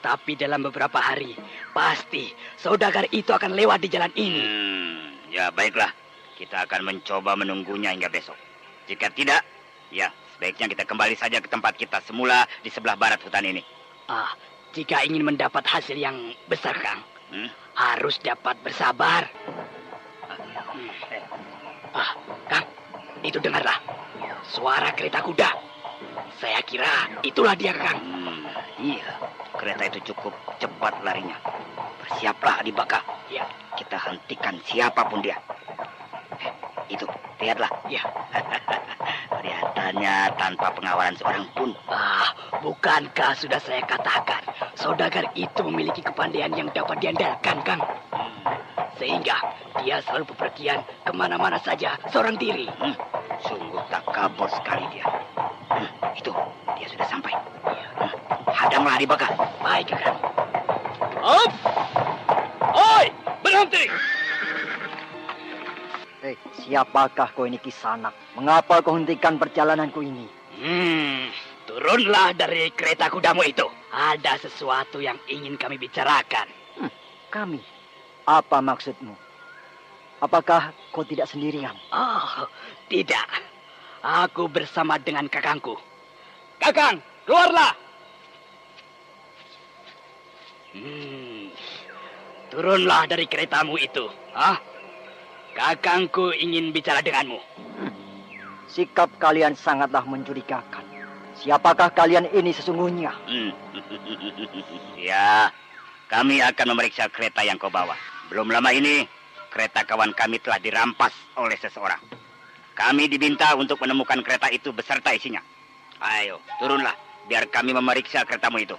Tapi dalam beberapa hari, pasti saudagar itu akan lewat di jalan ini. Ya, baiklah. Kita akan mencoba menunggunya hingga besok. Jika tidak, ya sebaiknya kita kembali saja ke tempat kita semula di sebelah barat hutan ini. Jika ingin mendapat hasil yang besar, Kang, harus dapat bersabar. Kang, itu dengarlah. Suara kereta kuda. Saya kira itulah dia, Kang. Iya, kereta itu cukup cepat larinya. Bersiaplah, Adibaka. Ya. Kita hentikan siapapun dia. Itu, lihatlah. Ya. Kelihatannya tanpa pengawalan seorang pun. Bukankah sudah saya katakan, saudagar itu memiliki kepandaian yang dapat diandalkan, Kang? Sehingga dia selalu bepergian kemana-mana saja seorang diri. Sungguh takabur sekali dia. Itu, dia sudah sampai. Hadanglah, Adibaka. Baik, Kang. Oi, berhenti! Siapakah kau ini, Kisanak? Mengapa kau hentikan perjalananku ini? Turunlah dari kereta kudamu itu. Ada sesuatu yang ingin kami bicarakan. Kami? Apa maksudmu? Apakah kau tidak sendirian? Tidak. Aku bersama dengan kakangku. Kakang, keluarlah! Turunlah dari keretamu itu. Kakangku ingin bicara denganmu. Sikap kalian sangatlah mencurigakan. Siapakah kalian ini sesungguhnya? Ya, kami akan memeriksa kereta yang kau bawa. Belum lama ini, kereta kawan kami telah dirampas oleh seseorang. Kami diminta untuk menemukan kereta itu beserta isinya. Ayo, turunlah, biar kami memeriksa keretamu itu.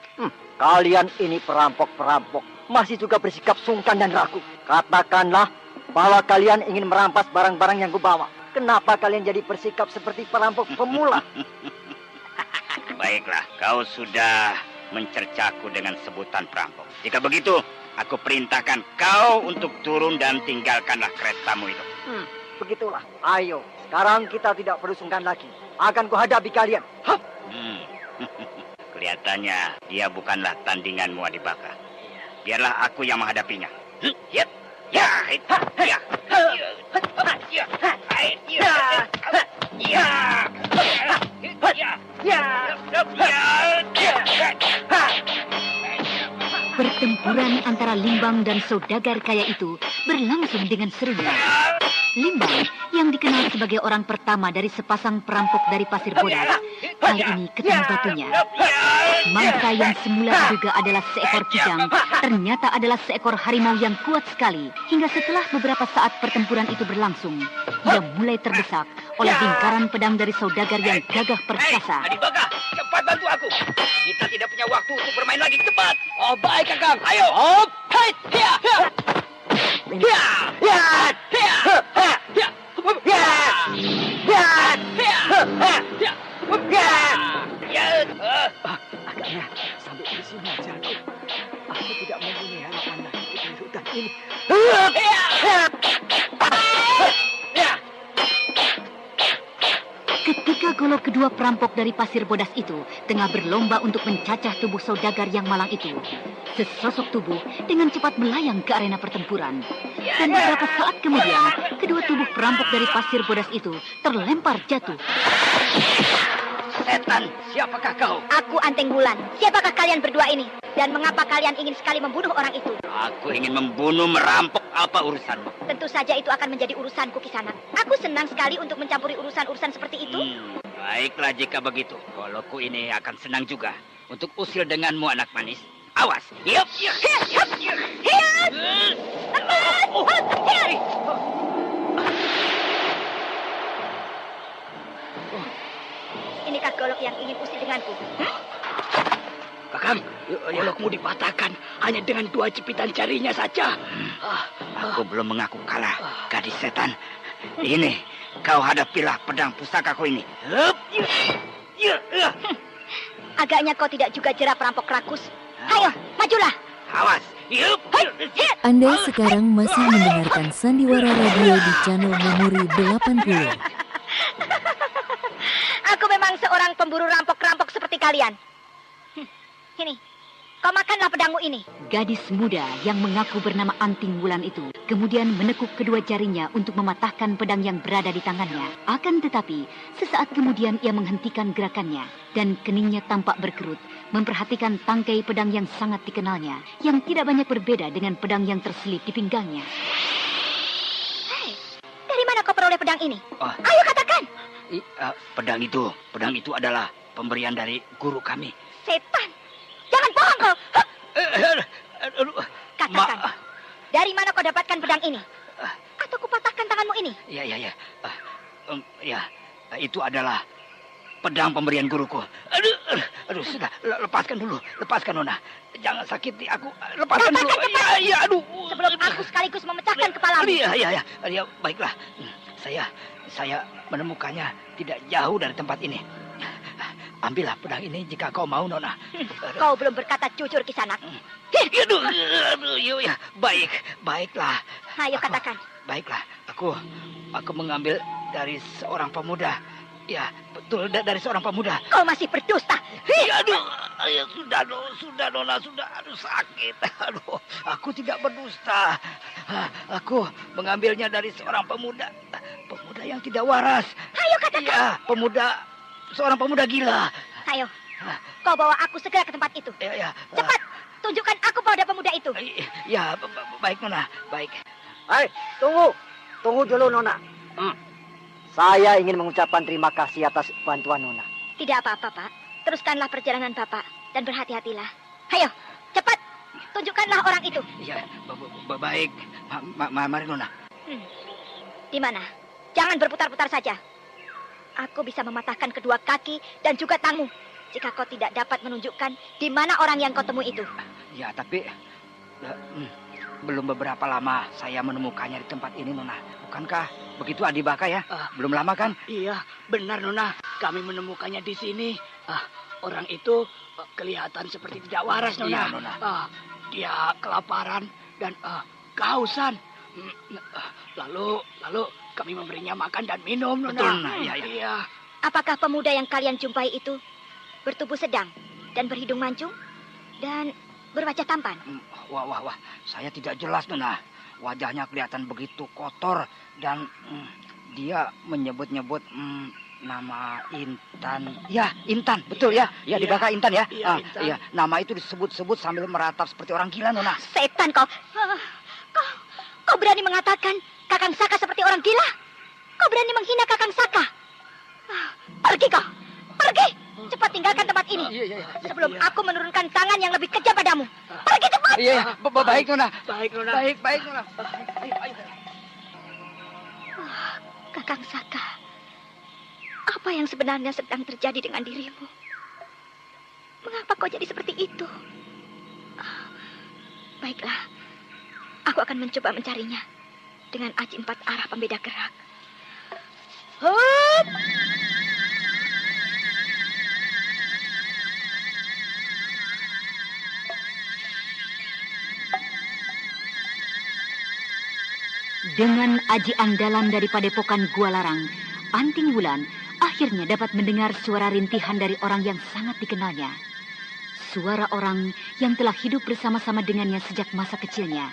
Kalian ini perampok-perampok, masih juga bersikap sungkan dan ragu. Katakanlah bahwa kalian ingin merampas barang-barang yang kubawa. Kenapa kalian jadi bersikap seperti perampok pemula? Baiklah, kau sudah mencercaku dengan sebutan perampok. Jika begitu, aku perintahkan kau untuk turun dan tinggalkanlah keretamu itu. Begitulah. Ayo, sekarang kita tidak perlu sungkan lagi. Akan kuhadapi kalian. Kelihatannya dia bukanlah tandinganmu, Adibaka. Biarlah aku yang menghadapinya. Pertempuran antara Limbang dan saudagar kaya itu berlangsung dengan serunya. Limbang, yang dikenal sebagai orang pertama dari sepasang perampok dari Pasir Bodas, kali ini ketemu batunya. Mangsa yang semula diduga adalah seekor kijang, ternyata adalah seekor harimau yang kuat sekali. Hingga setelah beberapa saat pertempuran itu berlangsung, ia mulai terdesak oleh lingkaran pedang dari saudagar yang gagah perkasa. Adibaka, cepat bantu aku. Kita tidak punya waktu untuk bermain lagi. Cepat. Oh, baik, Kakang. Ayo. Hop. Hai. Ya. Ya. Ya. Ya. Agaknya sampai di sini aja. Aku tidak mempunyai harapan lagi di hutan ini. Ketika golok kedua perampok dari pasir bodas itu tengah berlomba untuk mencacah tubuh saudagar yang malang itu, sesosok tubuh dengan cepat melayang ke arena pertempuran. Dan beberapa saat kemudian, kedua tubuh perampok dari pasir bodas itu terlempar jatuh. Setan, siapakah kau? Aku Anteng Wulan. Siapakah kalian berdua ini? Dan mengapa kalian ingin sekali membunuh orang itu? Aku ingin membunuh, merampok. Apa urusanmu? Tentu saja itu akan menjadi urusanku, Kisanak. Aku senang sekali untuk mencampuri urusan-urusan seperti itu. Baiklah jika begitu. Golokku ini akan senang juga untuk usil denganmu, anak manis. Awas. Hiup. Hiup. Hiup. Hiup. Inikah golok yang ingin usil denganku? Kakang, golokmu dipatahkan hanya dengan 2 jepitan jarinya saja. Aku belum mengaku kalah, gadis setan. Ini, kau hadapilah pedang pusakaku ini. Agaknya kau tidak juga jerah perampok rakus. Ayo, majulah. Awas. Anda sekarang masih mendengarkan Sandiwara Radio di channel Memori 80. Aku memang seorang pemburu rampok-rampok seperti kalian. Ini, kau makanlah pedangmu ini. Gadis muda yang mengaku bernama Anting Wulan itu kemudian menekuk kedua jarinya untuk mematahkan pedang yang berada di tangannya. Akan tetapi, sesaat kemudian ia menghentikan gerakannya dan keningnya tampak berkerut, memperhatikan tangkai pedang yang sangat dikenalnya, yang tidak banyak berbeda dengan pedang yang terselip di pinggangnya. Hei, dari mana kau peroleh pedang ini? Oh. Ayo katakan. Pedang itu adalah pemberian dari guru kami. Setan, jangan bohong kau. Katakan, dari mana kau dapatkan pedang ini? Atau kupatahkan tanganmu ini? Ya. Itu adalah pedang pemberian guruku. Aduh, sudah, lepaskan dulu, lepaskan Nona. Jangan sakiti aku, lepaskan dulu. Ya, aduh. Sebelum aku sekaligus memecahkan kepalamu. Ya, baiklah. Saya menemukannya tidak jauh dari tempat ini. Ambillah pedang ini jika kau mau, Nona. Kau belum berkata jujur, Kisanak. Aduh, ya, baiklah. Ayo katakan. Baiklah, aku mengambil dari seorang pemuda. Ya, betul, dari seorang pemuda. Kau masih berdusta. Aduh, sudah, Nona, sudah. Aduh, sakit. Aduh, aku tidak berdusta. Aku mengambilnya dari seorang pemuda yang tidak waras. Ayo katakan. Ya, seorang pemuda gila. Ayo, kau bawa aku segera ke tempat itu. Ya. Cepat, tunjukkan aku pada pemuda itu. Ya, baik, Nona, baik. Hai, tunggu dulu, Nona. Saya ingin mengucapkan terima kasih atas bantuan Nona. Tidak apa-apa, Pak. Teruskanlah perjalanan Bapak dan berhati-hatilah. Ayo, cepat, tunjukkanlah orang itu. Ya, baik. Mari, Nona. Di mana? Jangan berputar-putar saja. Aku bisa mematahkan kedua kaki dan juga tanganmu jika kau tidak dapat menunjukkan di mana orang yang kau temui itu. Ya, tapi belum beberapa lama saya menemukannya di tempat ini, Nona. Bukankah begitu, Adibaka ya? Belum lama kan? Iya, benar, Nona. Kami menemukannya di sini. Orang itu kelihatan seperti tidak waras, Nona. Iya, Nona. Dia kelaparan dan kehausan. Lalu kami memberinya makan dan minum, Nona. Betul, Nona. Iya. Apakah pemuda yang kalian jumpai itu bertubuh sedang dan berhidung mancung dan berwajah tampan? Wah. Saya tidak jelas, Nona. Wajahnya kelihatan begitu kotor dan dia menyebut-nyebut nama Intan. Ya, Intan, betul ya. Ya, Adibaka Intan ya. Iya, nama itu disebut-sebut sambil meratap seperti orang gila, Nona. Setan kau. Kau berani mengatakan Kakang Saka seperti orang gila? Kau berani menghina Kakang Saka? Pergi kau. Pergi. Cepat tinggalkan tempat ini. Iya. Sebelum aku menurunkan tangan yang lebih kejam padamu. Pergi cepat. Iya, baik Nona. Baik, Nona. Baik Nona. Ayo. Kakang Saka, apa yang sebenarnya sedang terjadi dengan dirimu? Mengapa kau jadi seperti itu? Baiklah, aku akan mencoba mencarinya dengan aji 4 arah pembeda gerak. Hup! Dengan aji andalan dari padepokan Gua Larang, Anting Wulan akhirnya dapat mendengar suara rintihan dari orang yang sangat dikenalnya. Suara orang yang telah hidup bersama-sama dengannya sejak masa kecilnya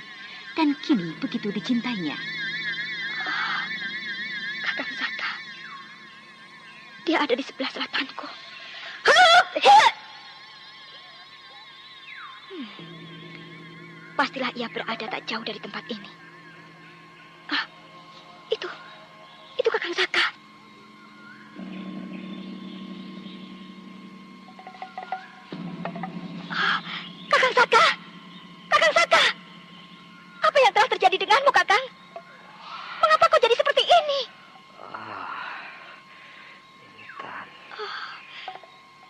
dan kini begitu dicintainya. Kakang Saka, dia ada di sebelah selatanku. Pastilah ia berada tak jauh dari tempat ini. Itu Kakang Saka. Kakang Saka! Kakang Saka! Apa yang telah terjadi denganmu, Kakang? Mengapa kau jadi seperti ini?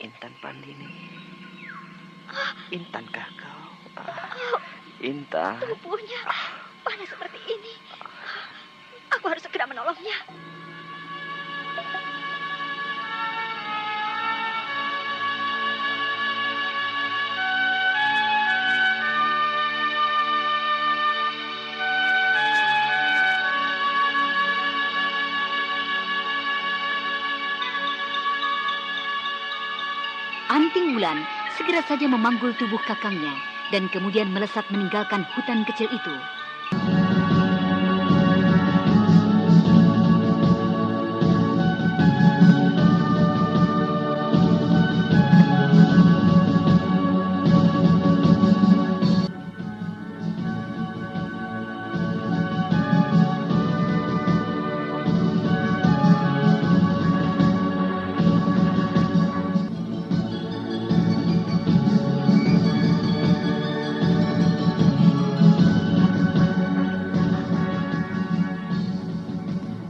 Intan Pandini. Intankah kau? Intan. Tubuhnya panas seperti ini. Aku harus segera menolongnya. Anting Wulan segera saja memanggul tubuh kakangnya dan kemudian melesat meninggalkan hutan kecil itu.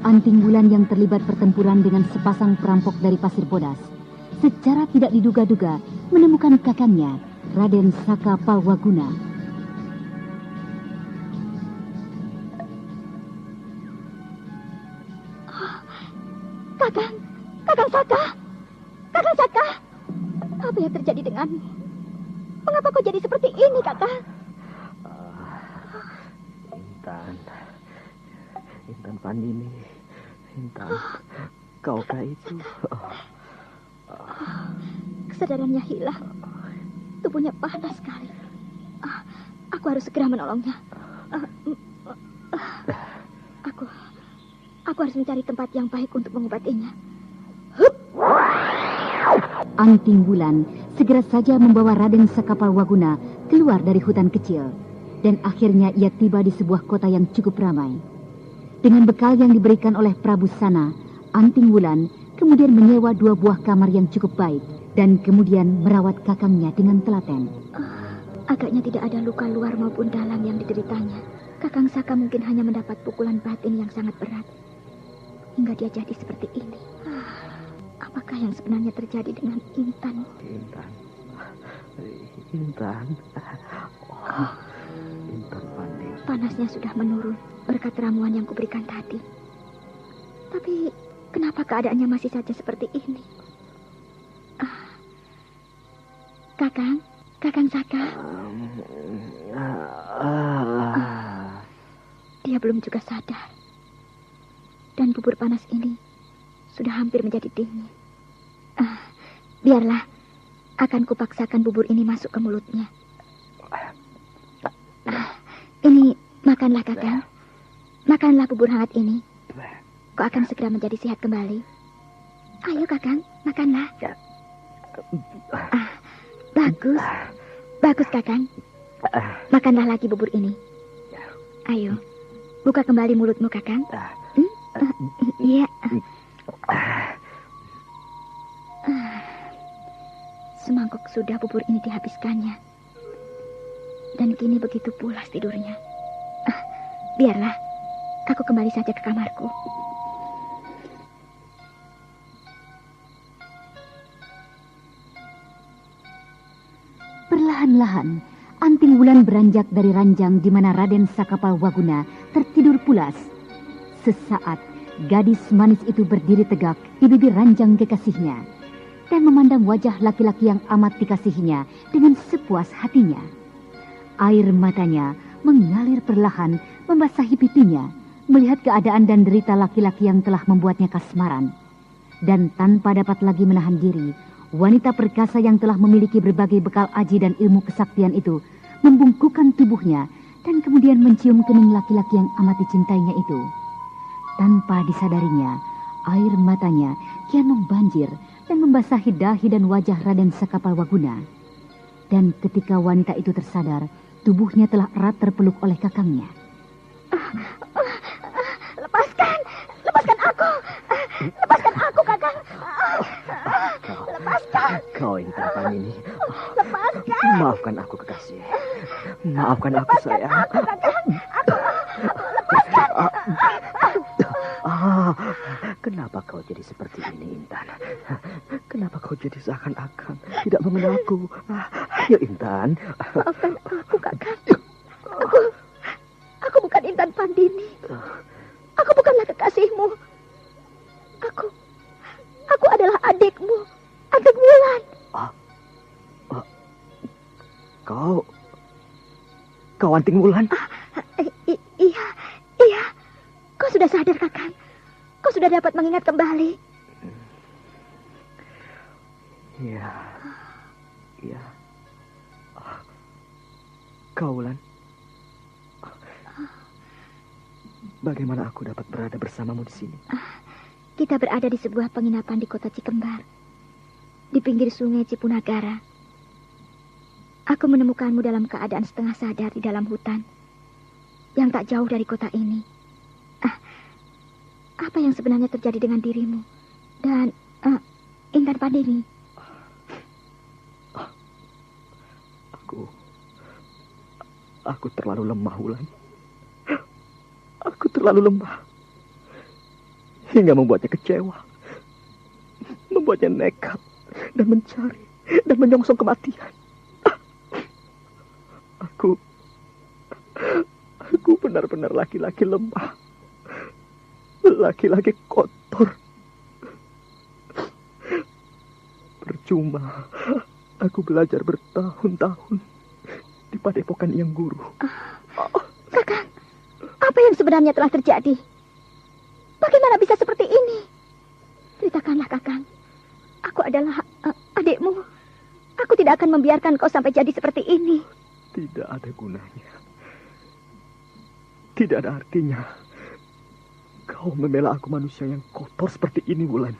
Anting Wulan yang terlibat pertempuran dengan sepasang perampok dari Pasir Bodas secara tidak diduga-duga menemukan kakangnya, Raden Saka Palwaguna. Kakang Saka! Kakang Saka! Apa yang terjadi denganmu? Mengapa kau jadi seperti ini, Kakang? Intan Pandini. Intan, kaukah itu? Kesadarannya hilang. Tubuhnya panas sekali. Aku harus segera menolongnya. Aku harus mencari tempat yang baik untuk mengobatinya. Anting Wulan segera saja membawa Raden Saka Palwaguna keluar dari hutan kecil dan akhirnya ia tiba di sebuah kota yang cukup ramai. Dengan bekal yang diberikan oleh Prabu Sana, Anting Wulan kemudian menyewa 2 buah kamar yang cukup baik dan kemudian merawat kakangnya dengan telaten. Agaknya tidak ada luka luar maupun dalam yang dideritanya. Kakang Saka mungkin hanya mendapat pukulan batin yang sangat berat hingga dia jadi seperti ini. Apakah yang sebenarnya terjadi dengan Intan? Intan Pandini. Panasnya sudah menurun berkat ramuan yang kuberikan tadi. Tapi kenapa keadaannya masih saja seperti ini? Kakang Saka. Dia belum juga sadar. Dan bubur panas ini sudah hampir menjadi dingin. Biarlah, akan kupaksakan bubur ini masuk ke mulutnya. Ini, makanlah Kakang. Makanlah bubur hangat ini. Kau akan segera menjadi sehat kembali. Ayo Kakang, makanlah. Bagus. Bagus Kakang. Makanlah lagi bubur ini. Ayo, buka kembali mulutmu Kakang. Iya. semangkok sudah bubur ini dihabiskannya. Dan kini begitu pulas tidurnya. Biarlah, aku kembali saja ke kamarku. Perlahan-lahan, Anting Wulan beranjak dari ranjang di mana Raden Sakapalwaguna tertidur pulas. Sesaat, gadis manis itu berdiri tegak di bibir ranjang kekasihnya dan memandang wajah laki-laki yang amat dikasihinya dengan sepuas hatinya. Air matanya mengalir perlahan membasahi pipinya melihat keadaan dan derita laki-laki yang telah membuatnya kasmaran. Dan tanpa dapat lagi menahan diri, wanita perkasa yang telah memiliki berbagai bekal aji dan ilmu kesaktian itu membungkukkan tubuhnya dan kemudian mencium kening laki-laki yang amat dicintainya itu. Tanpa disadarinya, air matanya kian membanjir dan membasahi dahi dan wajah Raden Sakapalwaguna. Dan ketika wanita itu tersadar, tubuhnya telah erat terpeluk oleh kakangnya. Lepaskan aku! Lepaskan aku, kakang! Lepaskan! Kau Intan Pandini. Lepaskan! Maafkan aku, kekasih. Maafkan aku, sayang. Aku, kakang! Lepaskan! Kenapa kau jadi seperti ini, Intan? Kenapa kau jadi seakan-akan tidak mengenalku? Ayo, Intan. Maafkan aku, kakang. Aku bukan Intan Pandini. Aku bukanlah kekasihmu. Aku adalah adikmu, Anting Wulan. Kau Anting Wulan? Iya. Kau sudah sadar, kakang? Kau sudah dapat mengingat kembali? Iya. Kau, Wulan. Bagaimana aku dapat berada bersamamu di sini? Kita berada di sebuah penginapan di kota Cikembar, di pinggir sungai Cipunagara. Aku menemukanmu dalam keadaan setengah sadar di dalam hutan yang tak jauh dari kota ini. Apa yang sebenarnya terjadi dengan dirimu dan Intan Pandini? Aku terlalu lemah, Wulan. Aku terlalu lemah hingga membuatnya kecewa, membuatnya nekat dan mencari dan menyongsong kematian. Aku benar-benar laki-laki lemah, laki-laki kotor. Percuma aku belajar bertahun-tahun di padepokan Yang Guru. Kakang, apa yang sebenarnya telah terjadi? Bagaimana bisa seperti ini? Ceritakanlah, kakang. Aku adalah adikmu. Aku tidak akan membiarkan kau sampai jadi seperti ini. Tidak ada gunanya. Tidak ada artinya. Kau membela aku manusia yang kotor seperti ini, Wulan.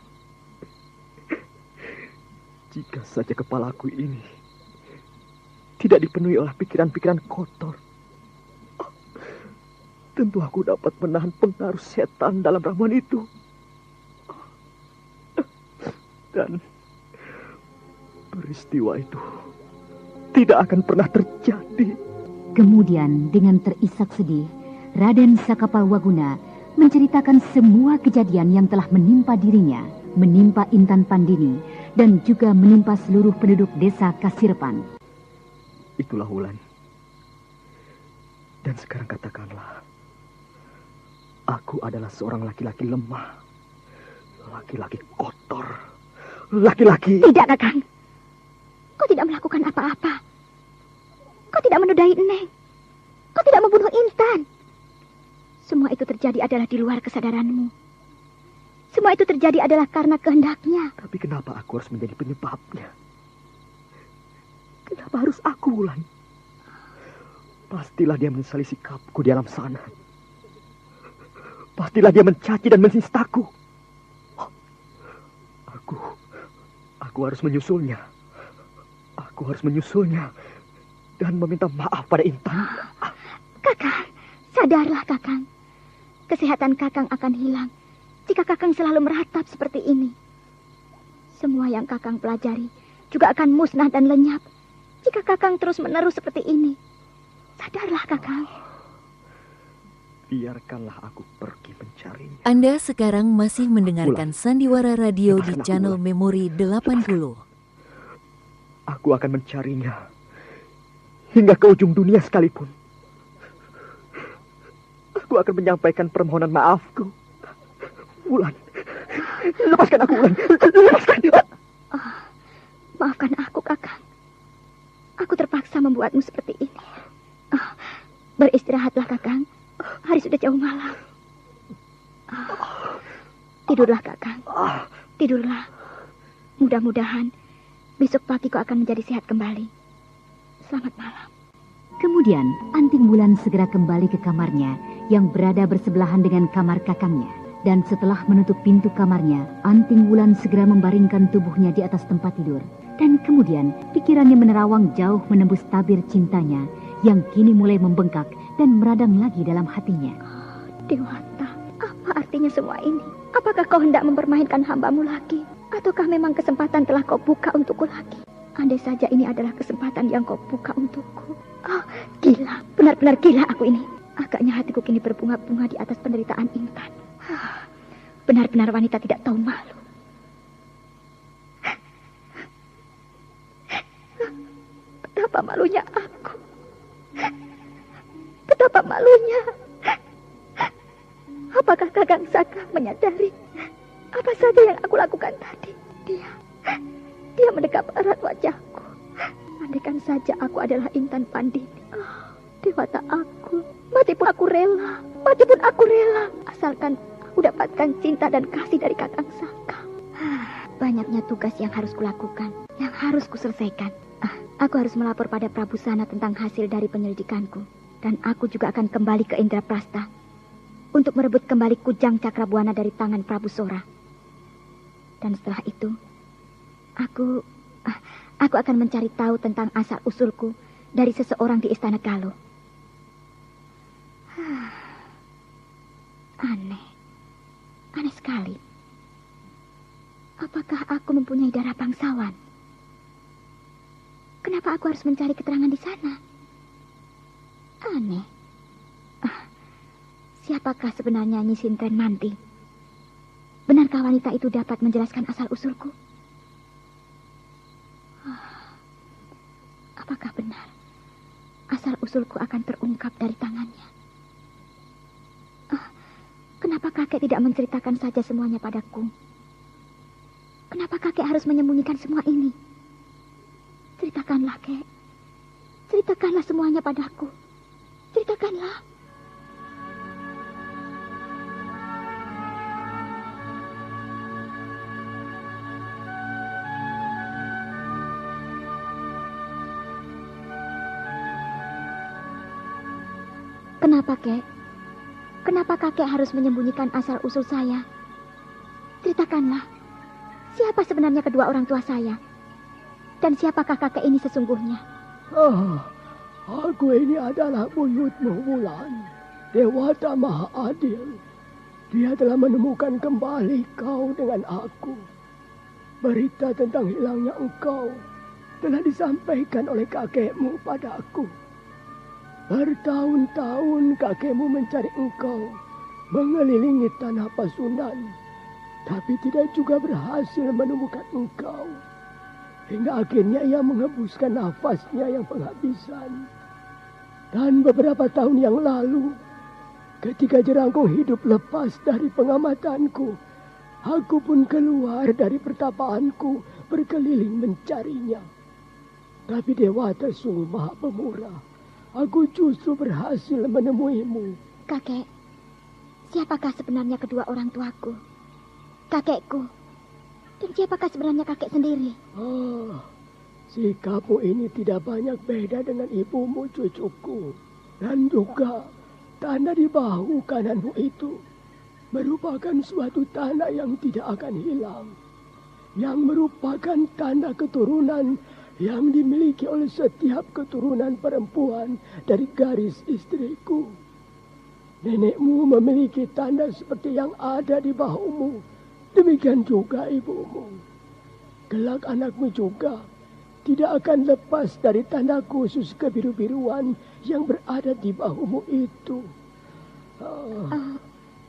Jika saja kepalaku ini tidak dipenuhi oleh pikiran-pikiran kotor, tentu aku dapat menahan pengaruh setan dalam ramuan itu. Dan peristiwa itu tidak akan pernah terjadi. Kemudian dengan terisak sedih, Raden Sakapalwaguna menceritakan semua kejadian yang telah menimpa dirinya, menimpa Intan Pandini, dan juga menimpa seluruh penduduk desa Kasirpan. Itulah Wulan. Dan sekarang katakanlah, aku adalah seorang laki-laki lemah, laki-laki kotor, laki-laki... Tidak, kakang. Kau tidak melakukan apa-apa. Kau tidak menodai Neng. Kau tidak membunuh Intan. Semua itu terjadi adalah di luar kesadaranmu. Semua itu terjadi adalah karena kehendaknya. Tapi kenapa aku harus menjadi penyebabnya? Kenapa harus aku, Wulan? Pastilah dia menyesali sikapku di alam sana. Pastilah dia mencaci dan mensistaku. Aku harus menyusulnya. Aku harus menyusulnya dan meminta maaf pada Intan. Kakang, sadarlah, kakang. Kesehatan kakang akan hilang jika kakang selalu meratap seperti ini. Semua yang kakang pelajari juga akan musnah dan lenyap jika Kakang terus-menerus seperti ini. Sadarlah, Kakang. Biarkanlah aku pergi mencarinya. Anda sekarang masih mendengarkan Sandiwara Radio di channel Memori 80. Aku akan mencarinya hingga ke ujung dunia sekalipun. Aku akan menyampaikan permohonan maafku. Wulan, lepaskan aku, Wulan. Lepaskan. Maafkan aku, Kakang. Aku terpaksa membuatmu seperti ini. Beristirahatlah, Kakang. Hari sudah jauh malam. Tidurlah, Kakang. Tidurlah. Mudah-mudahan besok pagi kau akan menjadi sehat kembali. Selamat malam. Kemudian Anting Wulan segera kembali ke kamarnya yang berada bersebelahan dengan kamar kakangnya. Dan setelah menutup pintu kamarnya, Anting Wulan segera membaringkan tubuhnya di atas tempat tidur. Dan kemudian pikirannya menerawang jauh menembus tabir cintanya yang kini mulai membengkak dan meradang lagi dalam hatinya. Dewata, apa artinya semua ini? Apakah kau hendak mempermainkan hambamu lagi? Ataukah memang kesempatan telah kau buka untukku lagi? Andai saja ini adalah kesempatan yang kau buka untukku. Gila, benar-benar gila aku ini. Agaknya hatiku kini berbunga-bunga di atas penderitaan Intan. Benar-benar wanita tidak tahu malu. Betapa malunya aku. Betapa malunya. Apakah Kakang Saka menyadari apa saja yang aku lakukan tadi? Dia mendekap erat wajahku. Andaikan saja aku adalah Intan Pandini. Dewata aku. Mati pun aku rela. Mati pun aku rela. Asalkan aku dapatkan cinta dan kasih dari Kakang Saka. Banyaknya tugas yang harus kulakukan. Yang harus kuselesaikan. Aku harus melapor pada Prabu Sana tentang hasil dari penyelidikanku. Dan aku juga akan kembali ke Indraprasta untuk merebut kembali kujang Cakrabuana dari tangan Prabu Sora. Dan setelah itu, aku akan mencari tahu tentang asal-usulku dari seseorang di Istana Galuh. Aneh sekali. Apakah aku mempunyai darah bangsawan? Kenapa aku harus mencari keterangan di sana? Aneh. Siapakah sebenarnya Nyi Sintren Manti? Benarkah wanita itu dapat menjelaskan asal-usulku? Apakah benar asal-usulku akan terungkap dari tangannya? Kenapa kakek tidak menceritakan saja semuanya padaku? Kenapa kakek harus menyembunyikan semua ini? Ceritakanlah, Kek. Ceritakanlah semuanya padaku. Ceritakanlah. Kenapa, Kek? Kenapa kakek harus menyembunyikan asal-usul saya? Ceritakanlah. Siapa sebenarnya kedua orang tua saya? Dan siapakah kakek ini sesungguhnya? Aku ini adalah buyutmu, Wulan. Dewata Maha Adil. Dia telah menemukan kembali kau dengan aku. Berita tentang hilangnya engkau telah disampaikan oleh kakekmu padaku. Bertahun-tahun kakekmu mencari engkau, mengelilingi tanah Pasundan, tapi tidak juga berhasil menemukan engkau. Hingga akhirnya ia menghembuskan nafasnya yang penghabisan. Dan beberapa tahun yang lalu, ketika Jerangkung hidup lepas dari pengamatanku, aku pun keluar dari pertapaanku berkeliling mencarinya. Tapi Dewata sungguh Maha Pemurah. Aku justru berhasil menemuimu. Kakek, siapakah sebenarnya kedua orang tuaku? Kakekku. Dan siapakah sebenarnya kakek sendiri? Sikapmu ini tidak banyak beda dengan ibumu, cucuku. Dan juga tanda di bahu kananmu itu merupakan suatu tanda yang tidak akan hilang. Yang merupakan tanda keturunan yang dimiliki oleh setiap keturunan perempuan dari garis istriku. Nenekmu memiliki tanda seperti yang ada di bahumu. Demikian juga ibumu. Kelak anakmu juga tidak akan lepas dari tanda khusus kebiru-biruan yang berada di bahumu itu.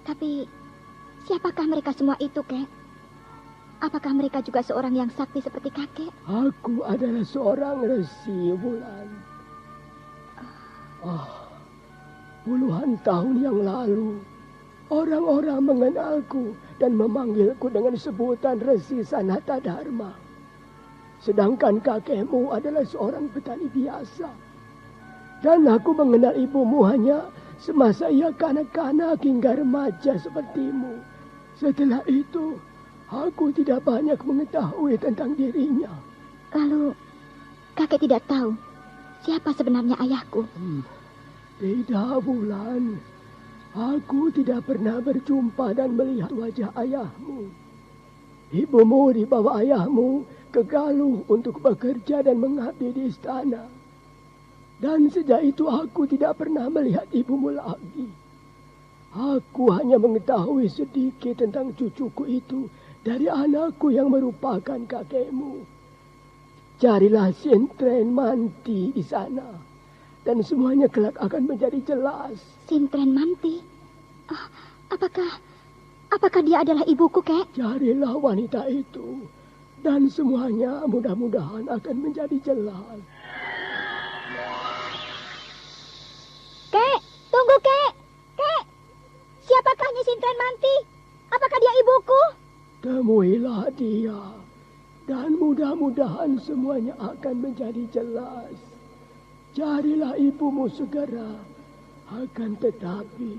Tapi siapakah mereka semua itu, Kek? Apakah mereka juga seorang yang sakti seperti kakek? Aku adalah seorang resi, Wulan. Puluhan tahun yang lalu, orang-orang mengenalku dan memanggilku dengan sebutan Resi Sanata Dharma. Sedangkan kakekmu adalah seorang petani biasa. Dan aku mengenal ibumu hanya semasa ia kanak-kanak hingga remaja sepertimu. Setelah itu, aku tidak banyak mengetahui tentang dirinya. Lalu, kakek tidak tahu siapa sebenarnya ayahku? Tidak, Wulan. Aku tidak pernah berjumpa dan melihat wajah ayahmu. Ibumu dibawa ayahmu ke Galuh untuk bekerja dan mengabdi di istana. Dan sejak itu aku tidak pernah melihat ibumu lagi. Aku hanya mengetahui sedikit tentang cucuku itu dari anakku yang merupakan kakekmu. Carilah Sintren Manti di sana. Dan semuanya kelak akan menjadi jelas. Sintren Manti? Apakah dia adalah ibuku, Kek? Carilah wanita itu. Dan semuanya mudah-mudahan akan menjadi jelas. Kek, tunggu, Kek. Kek, siapakah Nyi Sintren Manti? Apakah dia ibuku? Temuilah dia. Dan mudah-mudahan semuanya akan menjadi jelas. Carilah ibumu segera. Akan tetapi,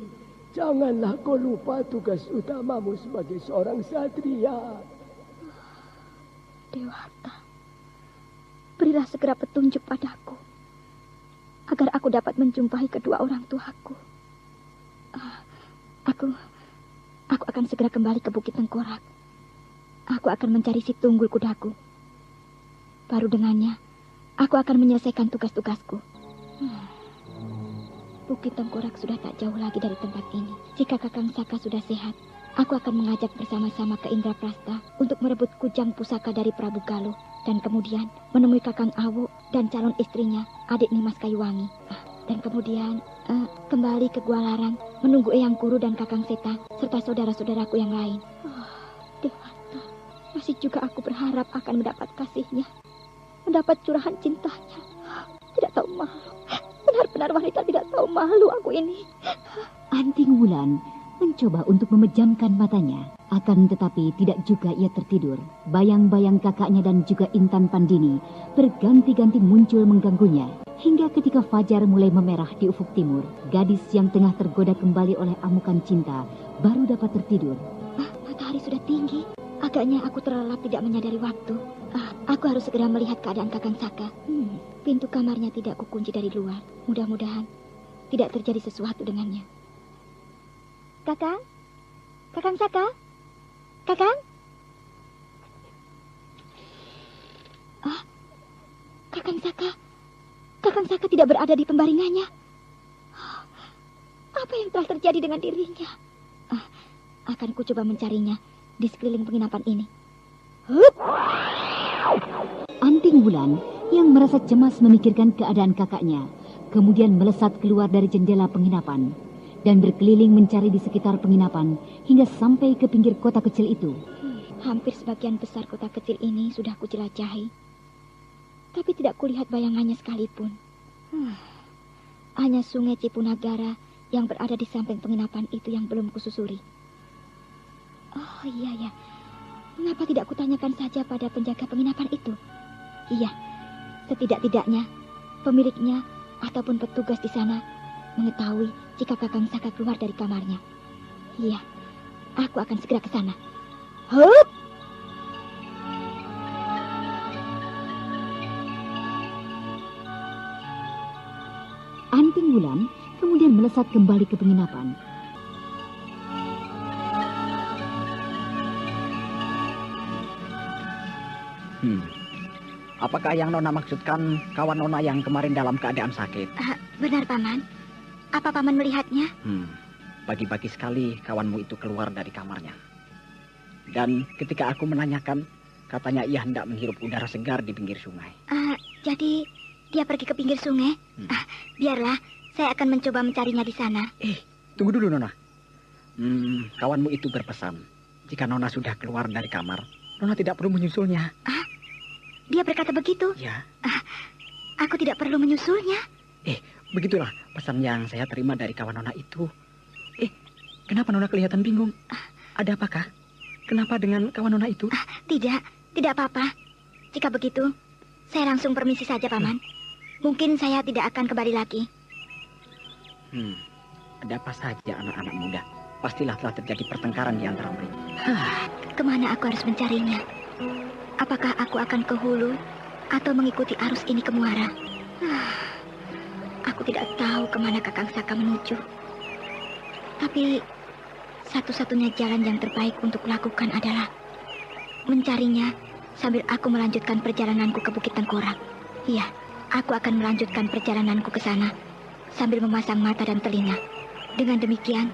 janganlah kau lupa tugas utamamu sebagai seorang satria. Dewata, berilah segera petunjuk padaku, agar aku dapat menjumpai kedua orang tuaku. Aku akan segera kembali ke Bukit Tengkorak. Aku akan mencari si Tunggul kudaku. Baru dengannya, aku akan menyelesaikan tugas-tugasku. Bukit Tengkorak sudah tak jauh lagi dari tempat ini. Jika Kakang Saka sudah sehat, aku akan mengajak bersama-sama ke Indraprasta untuk merebut kujang pusaka dari Prabu Galuh. Dan kemudian menemui Kakang Awu dan calon istrinya, adik Nimas Kayuwangi. Dan kemudian kembali ke Gua Larang, menunggu Eyang Kuru dan Kakang Seta, serta saudara-saudaraku yang lain. Dewata, masih juga aku berharap akan mendapat kasihnya. Mendapat curahan cintanya. Tidak tahu malu. Benar-benar wanita tidak tahu malu aku ini. Anting Wulan mencoba untuk memejamkan matanya. Akan tetapi tidak juga ia tertidur. Bayang-bayang kakaknya dan juga Intan Pandini berganti-ganti muncul mengganggunya. Hingga ketika fajar mulai memerah di ufuk timur, gadis yang tengah tergoda kembali oleh amukan cinta baru dapat tertidur. Matahari sudah tinggi. Agaknya aku terlelap tidak menyadari waktu. Aku harus segera melihat keadaan Kakang Saka. Pintu kamarnya tidak kukunci dari luar. Mudah-mudahan tidak terjadi sesuatu dengannya. Kakang? Kakang Saka? Kakang? Kakang Saka? Kakang Saka tidak berada di pembaringannya. Apa yang telah terjadi dengan dirinya? Akan ku coba mencarinya di sekeliling penginapan ini. Anting Wulan yang merasa cemas memikirkan keadaan kakaknya, kemudian melesat keluar dari jendela penginapan dan berkeliling mencari di sekitar penginapan hingga sampai ke pinggir kota kecil itu. Hampir sebagian besar kota kecil ini sudah kujelajahi, tapi tidak kulihat bayangannya sekalipun. Hanya sungai Cipunagara yang berada di samping penginapan itu yang belum kususuri. Oh iya ya, mengapa tidak kutanyakan saja pada penjaga penginapan itu? Iya, setidak-tidaknya pemiliknya ataupun petugas di sana mengetahui jika Kakang Saka keluar dari kamarnya. Iya, aku akan segera ke sana. Hup! Anting Wulan kemudian melesat kembali ke penginapan. Apakah yang Nona maksudkan kawan Nona yang kemarin dalam keadaan sakit? Benar, Paman. Apa Paman melihatnya? Pagi-pagi sekali kawanmu itu keluar dari kamarnya. Dan ketika aku menanyakan, Katanya ia hendak menghirup udara segar di pinggir sungai. Jadi dia pergi ke pinggir sungai? Biarlah, saya akan mencoba mencarinya di sana. Tunggu dulu, Nona. Kawanmu itu berpesan, jika Nona sudah keluar dari kamar, Nona tidak perlu menyusulnya. Dia berkata begitu? Ya. Aku tidak perlu menyusulnya. Begitulah pesan yang saya terima dari kawan Nona itu. Kenapa Nona kelihatan bingung? Ada apakah? Kenapa dengan kawan Nona itu? Tidak apa-apa. Jika begitu, saya langsung permisi saja, Paman. Mungkin saya tidak akan kembali lagi. Ada apa saja anak-anak muda? Pastilah telah terjadi pertengkaran di antara mereka. Kemana aku harus mencarinya? Apakah aku akan ke hulu atau mengikuti arus ini ke muara? Aku tidak tahu kemana Kakang Saka menuju. Tapi satu-satunya jalan yang terbaik untuk kulakukan adalah mencarinya sambil aku melanjutkan perjalananku ke Bukit Tengkorak. Iya, aku akan melanjutkan perjalananku ke sana sambil memasang mata dan telinga. Dengan demikian,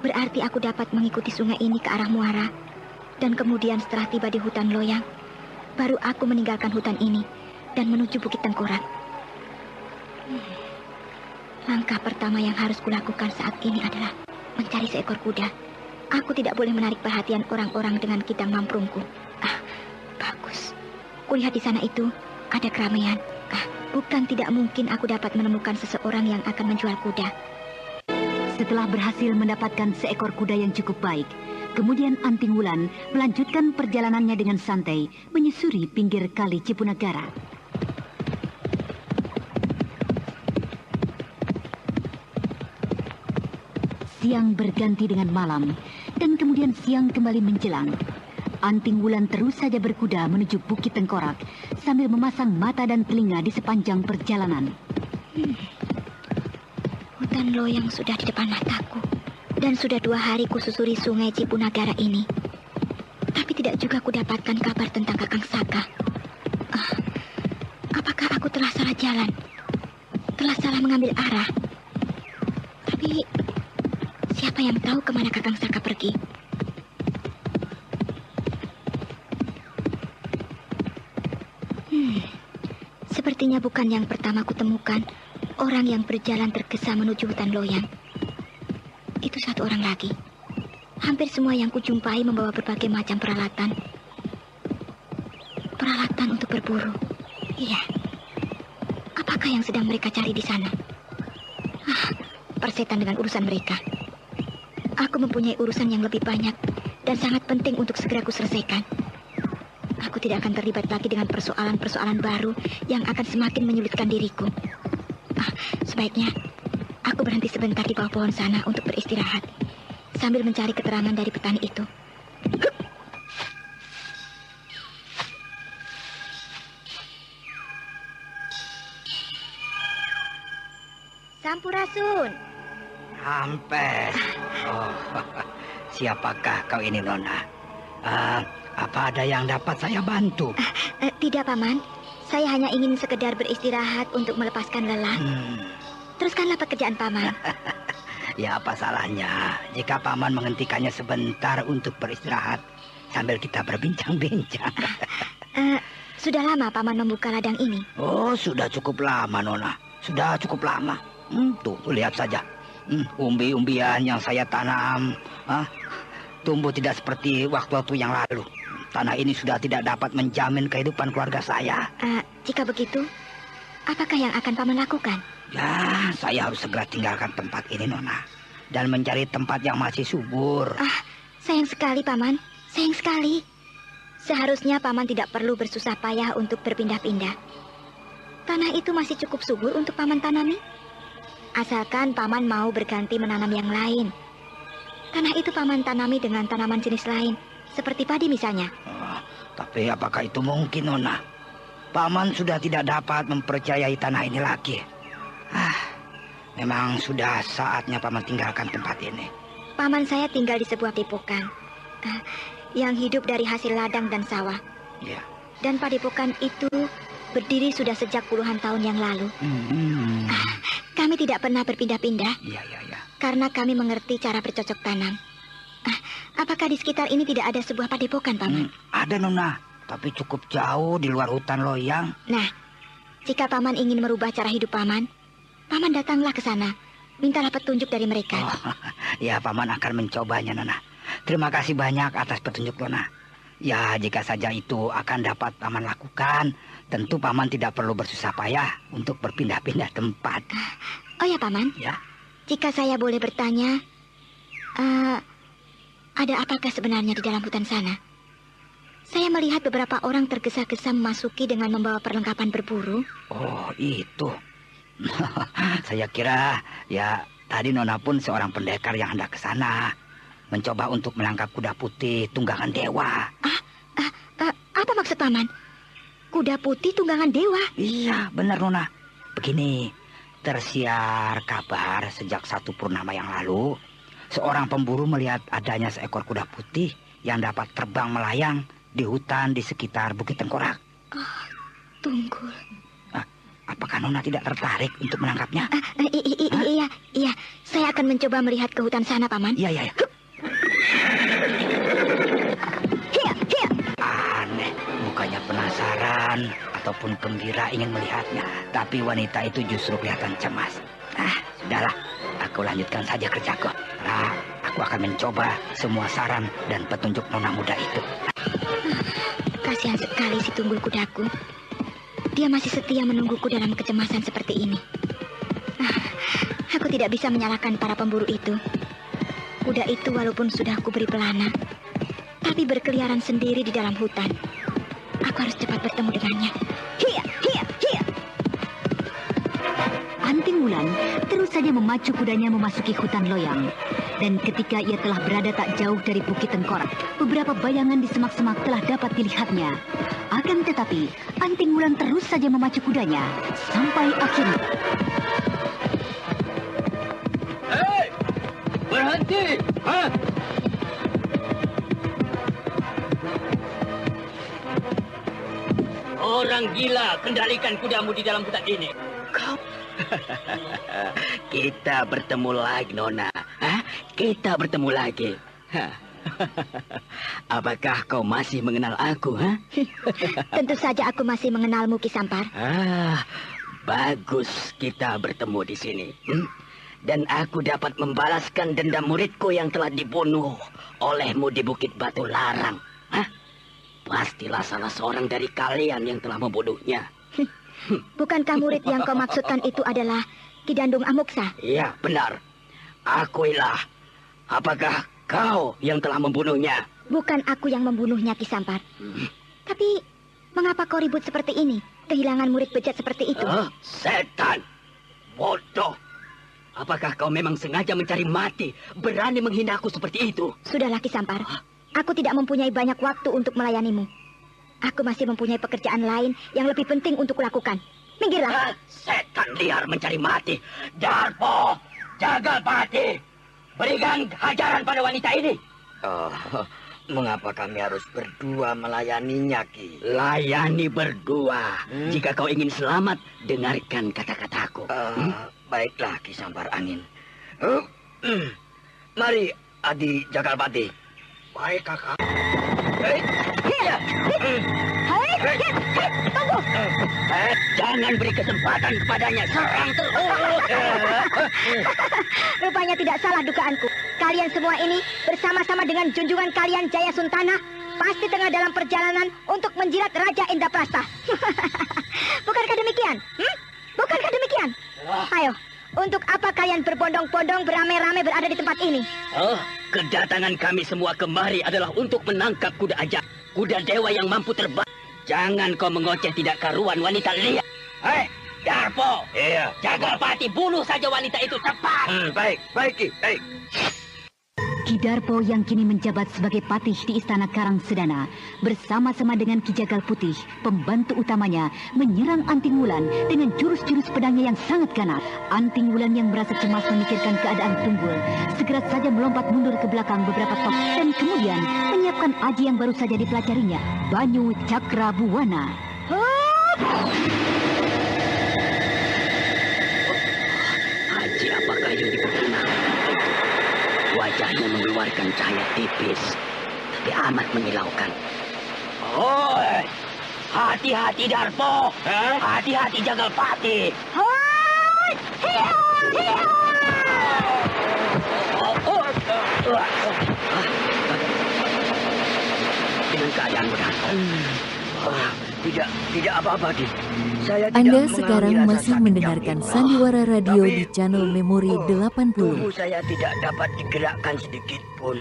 berarti aku dapat mengikuti sungai ini ke arah muara. Dan kemudian setelah tiba di hutan Loyang, baru aku meninggalkan hutan ini dan menuju Bukit Tengkorak. Langkah pertama yang harus kulakukan saat ini adalah mencari seekor kuda. Aku tidak boleh menarik perhatian orang-orang dengan kidang mamprungku. Bagus. Kulihat di sana itu ada keramaian. Bukan tidak mungkin aku dapat menemukan seseorang yang akan menjual kuda. Setelah berhasil mendapatkan seekor kuda yang cukup baik, kemudian Anting Wulan melanjutkan perjalanannya dengan santai menyusuri pinggir kali Cipunagara. Siang berganti dengan malam, dan kemudian siang kembali menjelang. Anting Wulan terus saja berkuda menuju Bukit Tengkorak sambil memasang mata dan telinga di sepanjang perjalanan. Hutan Loyang sudah di depan mataku, dan sudah 2 hari kususuri sungai Cipunagara ini. Tapi tidak juga kudapatkan kabar tentang Kakang Saka. Apakah aku telah salah jalan? Telah salah mengambil arah? Tapi siapa yang tahu kemana Kakang Saka pergi? Sepertinya bukan yang pertama kutemukan orang yang berjalan tergesa menuju hutan Loyang. Itu satu orang lagi. Hampir semua yang kujumpai membawa berbagai macam peralatan. Peralatan untuk berburu. Iya. Apakah yang sedang mereka cari di sana? Persetan dengan urusan mereka. Aku mempunyai urusan yang lebih banyak dan sangat penting untuk segera kuselesaikan. Aku tidak akan terlibat lagi dengan persoalan-persoalan baru yang akan semakin menyulitkan diriku. Sebaiknya aku berhenti sebentar di bawah pohon sana untuk beristirahat sambil mencari keterangan dari petani itu. Sampurasun. Hampes. Siapakah kau ini, Nona? Apa ada yang dapat saya bantu? Tidak, Paman. Saya hanya ingin sekedar beristirahat untuk melepaskan lelah. Teruskanlah pekerjaan Paman. Ya, apa salahnya jika Paman menghentikannya sebentar untuk beristirahat sambil kita berbincang-bincang. Sudah lama Paman membuka ladang ini? Oh, sudah cukup lama, Nona. Sudah cukup lama. Tuh, lihat saja. Umbi-umbian yang saya tanam tumbuh tidak seperti waktu-waktu yang lalu. Tanah ini sudah tidak dapat menjamin kehidupan keluarga saya. Jika begitu, apakah yang akan Paman lakukan? Ya, saya harus segera tinggalkan tempat ini, Nona. Dan mencari tempat yang masih subur. Sayang sekali, Paman. Sayang sekali. Seharusnya Paman tidak perlu bersusah payah untuk berpindah-pindah. Tanah itu masih cukup subur untuk Paman tanami. Asalkan Paman mau berganti menanam yang lain. Tanah itu Paman tanami dengan tanaman jenis lain, seperti padi misalnya. Tapi apakah itu mungkin, Nona? Paman sudah tidak dapat mempercayai tanah ini lagi. Memang sudah saatnya Paman tinggalkan tempat ini. Paman saya tinggal di sebuah padepokan yang hidup dari hasil ladang dan sawah. Ya. Dan padepokan itu berdiri sudah sejak puluhan tahun yang lalu. Kami tidak pernah berpindah-pindah. Ya. Karena kami mengerti cara bercocok tanam. Apakah di sekitar ini tidak ada sebuah padepokan, Paman? Ada, Nona. tapi cukup jauh di luar hutan loyang. Nah, jika Paman ingin merubah cara hidup Paman datanglah ke sana. Mintalah petunjuk dari mereka. Ya, Paman akan mencobanya, Nona. Terima kasih banyak atas petunjuk Nona. Ya, jika saja itu akan dapat Paman lakukan, tentu Paman tidak perlu bersusah payah untuk berpindah-pindah tempat. Oh ya, Paman. Ya. Jika saya boleh bertanya, ada apakah sebenarnya di dalam hutan sana? Saya melihat beberapa orang tergesa-gesa memasuki dengan membawa perlengkapan berburu. Oh, itu. Saya kira, ya, tadi Nona pun seorang pendekar yang hendak ke sana, mencoba untuk menangkap kuda putih tunggangan dewa. Apa maksud Paman? Kuda putih tunggangan dewa? Iya, benar Nona. Begini, tersiar kabar sejak 1 purnama yang lalu, seorang pemburu melihat adanya seekor kuda putih yang dapat terbang melayang di hutan di sekitar Bukit Tengkorak. Oh, Tunggul. Apakah Nona tidak tertarik untuk menangkapnya? Iya. Saya akan mencoba melihat ke hutan sana, Paman. Iya. Aneh, mukanya penasaran ataupun gembira ingin melihatnya. Tapi wanita itu justru kelihatan cemas. Sudahlah, aku lanjutkan saja kerjaku. Aku akan mencoba semua saran dan petunjuk Nona muda itu. Kasihan sekali si Tunggul kudaku. Dia masih setia menungguku dalam kecemasan seperti ini. Aku tidak bisa menyalahkan para pemburu itu. Kuda itu walaupun sudah kuberi pelana, tapi berkeliaran sendiri di dalam hutan. Aku harus cepat bertemu dengannya. Hiya! Anting Wulan terus saja memacu kudanya memasuki hutan loyang. Dan ketika ia telah berada tak jauh dari Bukit Tengkorak, beberapa bayangan di semak-semak telah dapat dilihatnya. Akan tetapi, Anting Wulan terus saja memacu kudanya sampai akhirnya. Hei! Berhenti! Orang gila, kendalikan kudamu di dalam hutan ini. Kau... Kita bertemu lagi, Nona. Kita bertemu lagi. Apakah kau masih mengenal aku? Tentu saja aku masih mengenalmu, Ki Sampar. Bagus kita bertemu di sini. Dan aku dapat membalaskan dendam muridku yang telah dibunuh olehmu di Bukit Batu Larang. Pastilah salah seorang dari kalian yang telah membunuhnya. Bukankah murid yang kau maksudkan itu adalah Ki Dandung Amuksa? Iya, benar. Akuilah. Apakah kau yang telah membunuhnya? Bukan aku yang membunuhnya, Ki Sampar. Tapi, mengapa kau ribut seperti ini? Kehilangan murid bejat seperti itu? Setan! Bodoh! Apakah kau memang sengaja mencari mati? Berani menghinaku seperti itu? Sudahlah, Ki Sampar. Aku tidak mempunyai banyak waktu untuk melayanimu. Aku masih mempunyai pekerjaan lain yang lebih penting untuk kulakukan. Minggirlah. Setan liar mencari mati. Darpo! Jagalpati! Berikan hajaran pada wanita ini. Mengapa kami harus berdua melayaninya, Ki? Layani berdua. Jika kau ingin selamat, dengarkan kata-kataku. Baiklah, Ki Sampar Angin. Mari, Adi Jagalpati. Baik, kakak. Tunggu! Jangan beri kesempatan kepadanya. Serang terus. Rupanya tidak salah dugaanku. Kalian semua ini bersama-sama dengan junjungan kalian Jaya Suntana pasti tengah dalam perjalanan untuk menjilat Raja Indraprastha. Bukankah demikian? Bukankah demikian? Ayo, untuk apa kalian berbondong-bondong beramai-ramai berada di tempat ini? Kedatangan kami semua kemari adalah untuk menangkap kuda ajaib, kuda dewa yang mampu terbang. Jangan kau mengoceh tidak karuan wanita liar. Darpo! Iya. Jagalpati, bunuh saja wanita itu cepat. Baik, Ki. Baik. Ki Darpo yang kini menjabat sebagai patih di Istana Karang Sedana bersama-sama dengan Ki Jagal Putih, pembantu utamanya, menyerang Anting Wulan dengan jurus-jurus pedangnya yang sangat ganas. Anting Wulan yang merasa cemas memikirkan keadaan Tunggul segera saja melompat mundur ke belakang beberapa tok dan kemudian menyiapkan aji yang baru saja dipelajarinya, Banyu Cakra Buwana. Aji apakah yang dipergunakan? Wajahnya mengeluarkan cahaya tipis, tapi amat menyilaukan. Hoi, hati-hati Darpo, hati-hati Jagalpati. Hoi, Dengan keadaan Darpo. Tidak apa-apa, Di. Saya tidak Anda mengalami sekarang rasa masih sakit mendengarkan yang Sandiwara Radio Tapi- di channel Memori 80. Tubuh saya tidak dapat digerakkan sedikit pun.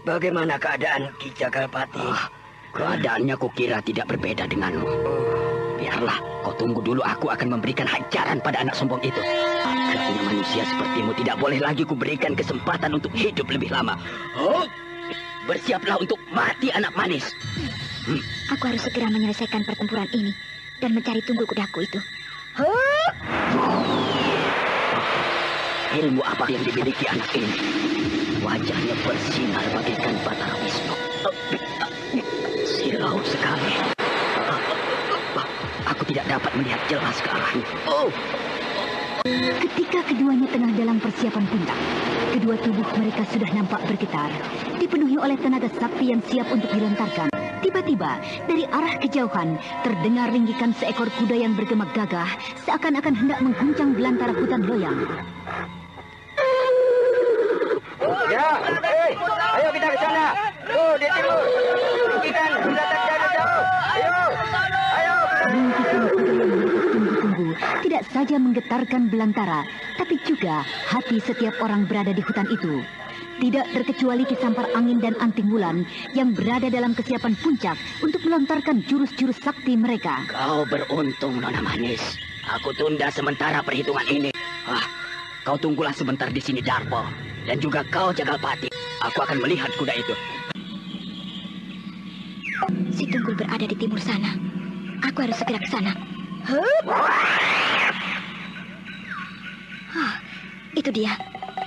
Bagaimana keadaan Ki Jagalpati? Keadaannya kukira tidak berbeda denganmu. Biarlah, kau tunggu dulu, aku akan memberikan hajaran pada anak sombong itu. Agaknya manusia sepertimu tidak boleh lagi kuberikan kesempatan untuk hidup lebih lama. Bersiaplah untuk mati, anak manis. Aku harus segera menyelesaikan pertempuran ini dan mencari Tunggul kudaku itu. Ilmu apa yang dimiliki anak ini? Wajahnya bersinar bagaikan Batara Wisnu. Silau sekali. Aku tidak dapat melihat jelas ke arahnya. Ketika keduanya tengah dalam persiapan puncak, kedua tubuh mereka sudah nampak bergetar, dipenuhi oleh tenaga sakti yang siap untuk dilontarkan. Tiba-tiba, dari arah kejauhan, terdengar ringgikan seekor kuda yang bergema gagah, seakan-akan hendak mengguncang belantara hutan loyang. Ya, ayo kita ke sana. Tuh, di timur. Tinggikan, sudah terjadi jauh. Ayo. Ringkikan kuda yang mereka tunggu-tunggu tidak saja menggetarkan belantara, tapi juga hati setiap orang berada di hutan itu. Tidak terkecuali Kisampar Angin dan Anting Wulan yang berada dalam kesiapan puncak untuk melontarkan jurus-jurus sakti mereka. Kau beruntung, Nona Manis. Aku tunda sementara perhitungan ini. Kau tunggulah sebentar di sini, Darpo. Dan juga kau, Jagalpati. Aku akan melihat kuda itu. Si Tunggul berada di timur sana. Aku harus segera ke sana. Itu dia.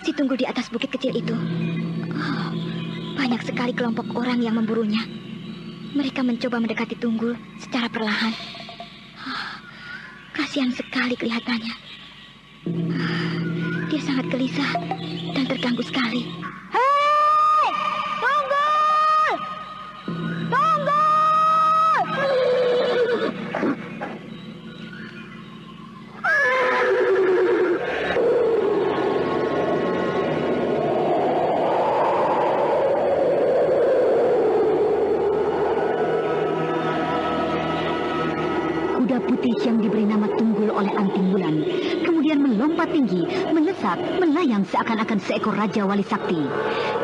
Si Tunggul di atas bukit kecil itu. Banyak sekali kelompok orang yang memburunya. Mereka mencoba mendekati Tunggul secara perlahan. Kasihan sekali kelihatannya. Dia sangat gelisah dan terganggu sekali. Hei! Tunggul! Tunggul! Kuda putih yang diberi nama Tunggul oleh Anting Wulan kemudian melompat tinggi, melesat, melayang seakan-akan seekor Raja Wali Sakti.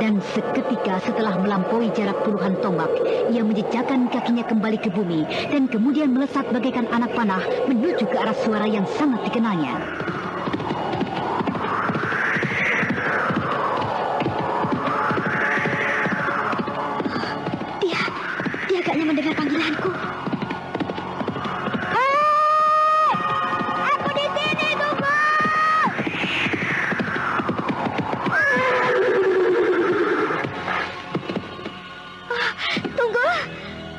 Dan seketika setelah melampaui jarak puluhan tombak, ia menjejakkan kakinya kembali ke bumi dan kemudian melesat bagaikan anak panah menuju ke arah suara yang sangat dikenalnya. Dia agaknya mendengar panggilanku.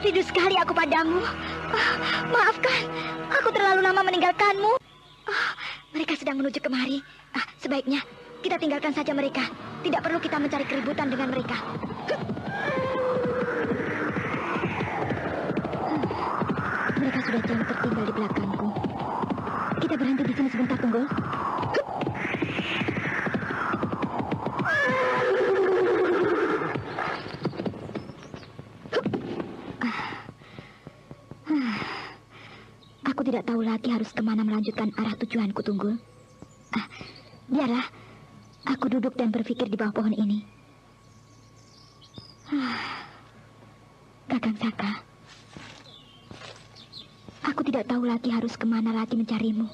Rindu sekali aku padamu. Maafkan, aku terlalu lama meninggalkanmu. Mereka sedang menuju kemari. Sebaiknya kita tinggalkan saja mereka. Tidak perlu kita mencari keributan dengan mereka. Mereka sudah jauh tertinggal di belakangku. Kita berhenti di sini sebentar, Tunggul. Aku tidak tahu lagi harus kemana melanjutkan arah tujuanku, Tunggul. Biarlah, aku duduk dan berpikir di bawah pohon ini. Kakang Saka, aku tidak tahu lagi harus kemana lagi mencarimu.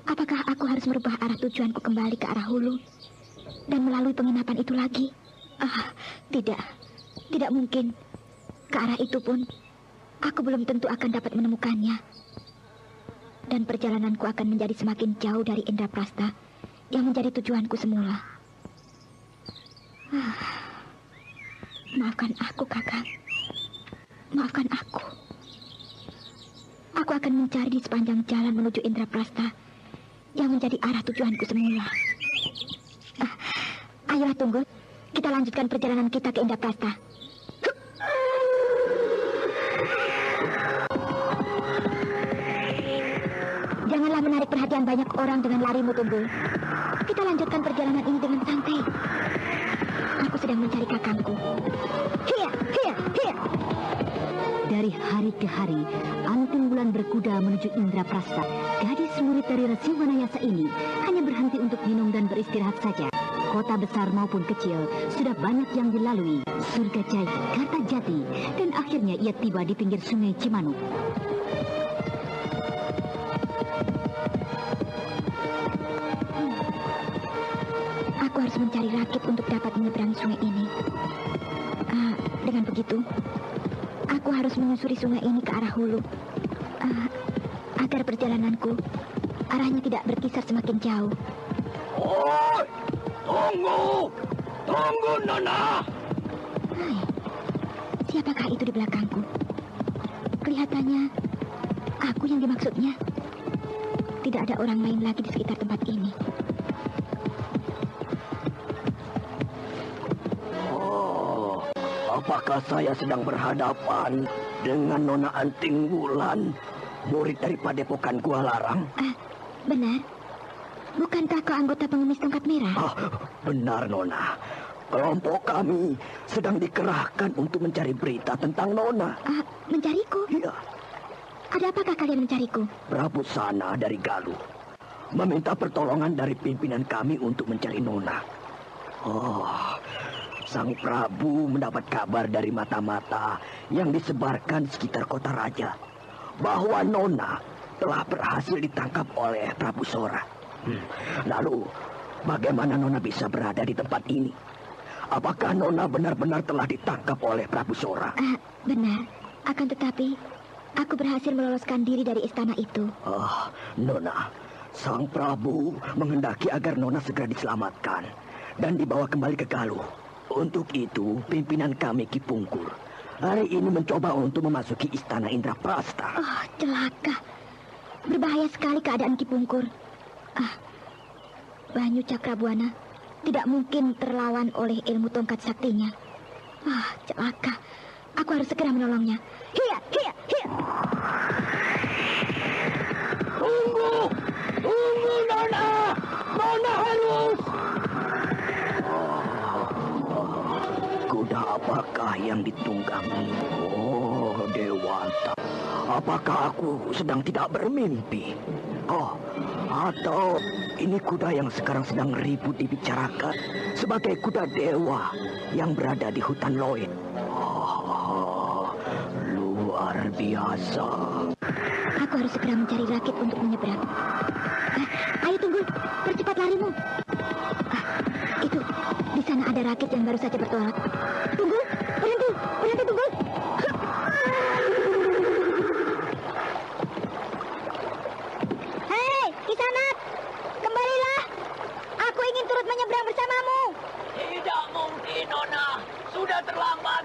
Apakah aku harus merubah arah tujuanku kembali ke arah hulu dan melalui penginapan itu lagi? Tidak mungkin. Ke arah itu pun aku belum tentu akan dapat menemukannya. Dan perjalananku akan menjadi semakin jauh dari Indraprasta yang menjadi tujuanku semula. Maafkan aku, Kakak. Maafkan aku. Aku akan mencari di sepanjang jalan menuju Indraprasta yang menjadi arah tujuanku semula. Ayolah, Tunggul. Kita lanjutkan perjalanan kita ke Indraprasta. membahayakan banyak orang dengan larimu, Tunggul. Kita lanjutkan perjalanan ini dengan santai. Aku sedang mencari kakangku. Hiya, hiya, hiya. Dari hari ke hari, Anting Wulan berkuda menuju Indraprastha. Gadis murid dari Resi Wanayasa ini hanya berhenti untuk minum dan beristirahat saja. Kota besar maupun kecil sudah banyak yang dilalui. Surgajaya, Kartajati, dan akhirnya ia tiba di pinggir sungai Cimanuk. Aku harus mencari rakit untuk dapat menyeberangi sungai ini. Dengan begitu, aku harus menyusuri sungai ini ke arah hulu. Agar perjalananku arahnya tidak berkisar semakin jauh. Oi, tunggu Nona. Hai, siapakah itu di belakangku? Kelihatannya aku yang dimaksudnya. Tidak ada orang lain lagi di sekitar tempat ini. Apakah saya sedang berhadapan dengan Nona Anting Wulan, murid dari Padepokan Gua Larang? Benar. Bukankah kau anggota pengemis tongkat merah? Benar, Nona. Kelompok kami sedang dikerahkan untuk mencari berita tentang Nona. Mencariku? Iya. Ada apakah kalian mencariku? Prabu Sana dari Galuh meminta pertolongan dari pimpinan kami untuk mencari Nona. Sang Prabu mendapat kabar dari mata-mata yang disebarkan di sekitar kota raja bahwa Nona telah berhasil ditangkap oleh Prabu Sora. Lalu, bagaimana Nona bisa berada di tempat ini? Apakah Nona benar-benar telah ditangkap oleh Prabu Sora? Benar, akan tetapi aku berhasil meloloskan diri dari istana itu. Nona, Sang Prabu menghendaki agar Nona segera diselamatkan dan dibawa kembali ke Galuh. Untuk itu, pimpinan kami Ki Pungkur hari ini mencoba untuk memasuki istana Indraprastha. Celaka. Berbahaya sekali keadaan Ki Pungkur. Banyu Cakrabuana tidak mungkin terlawan oleh ilmu tongkat saktinya. Celaka. Aku harus segera menolongnya. Hiya, hiya, hiya. Tunggu, Nona. Nona harus. Kuda apakah yang ditunggangi? Dewata. Apakah aku sedang tidak bermimpi? Atau ini kuda yang sekarang sedang ribut dibicarakan sebagai kuda dewa yang berada di hutan Loin. Luar biasa. Aku harus segera mencari rakit untuk menyeberang. Ayo tunggu, percepat larimu. Itu, di sana ada rakit yang baru saja bertolak. Tunggu, berhenti tunggu. Hei, Kisanak, kembalilah. Aku ingin turut menyeberang bersamamu. Tidak mungkin, Nona. Sudah terlambat.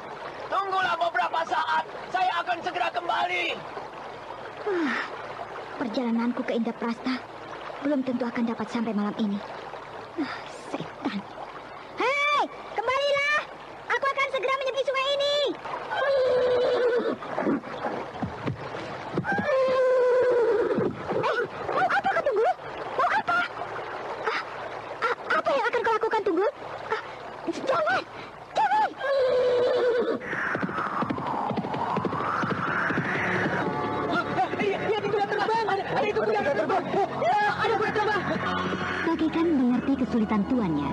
Tunggulah beberapa saat. Saya akan segera kembali. Perjalananku ke Indraprastha belum tentu akan dapat sampai malam ini. Setan. Hei, kembalilah. Aku akan segera menyeberangi sungai ini. Mau apa kau Tunggul? Mau apa? Apa yang akan kau lakukan, Tunggul? Jangan. Bagaikan mengerti kesulitan tuannya,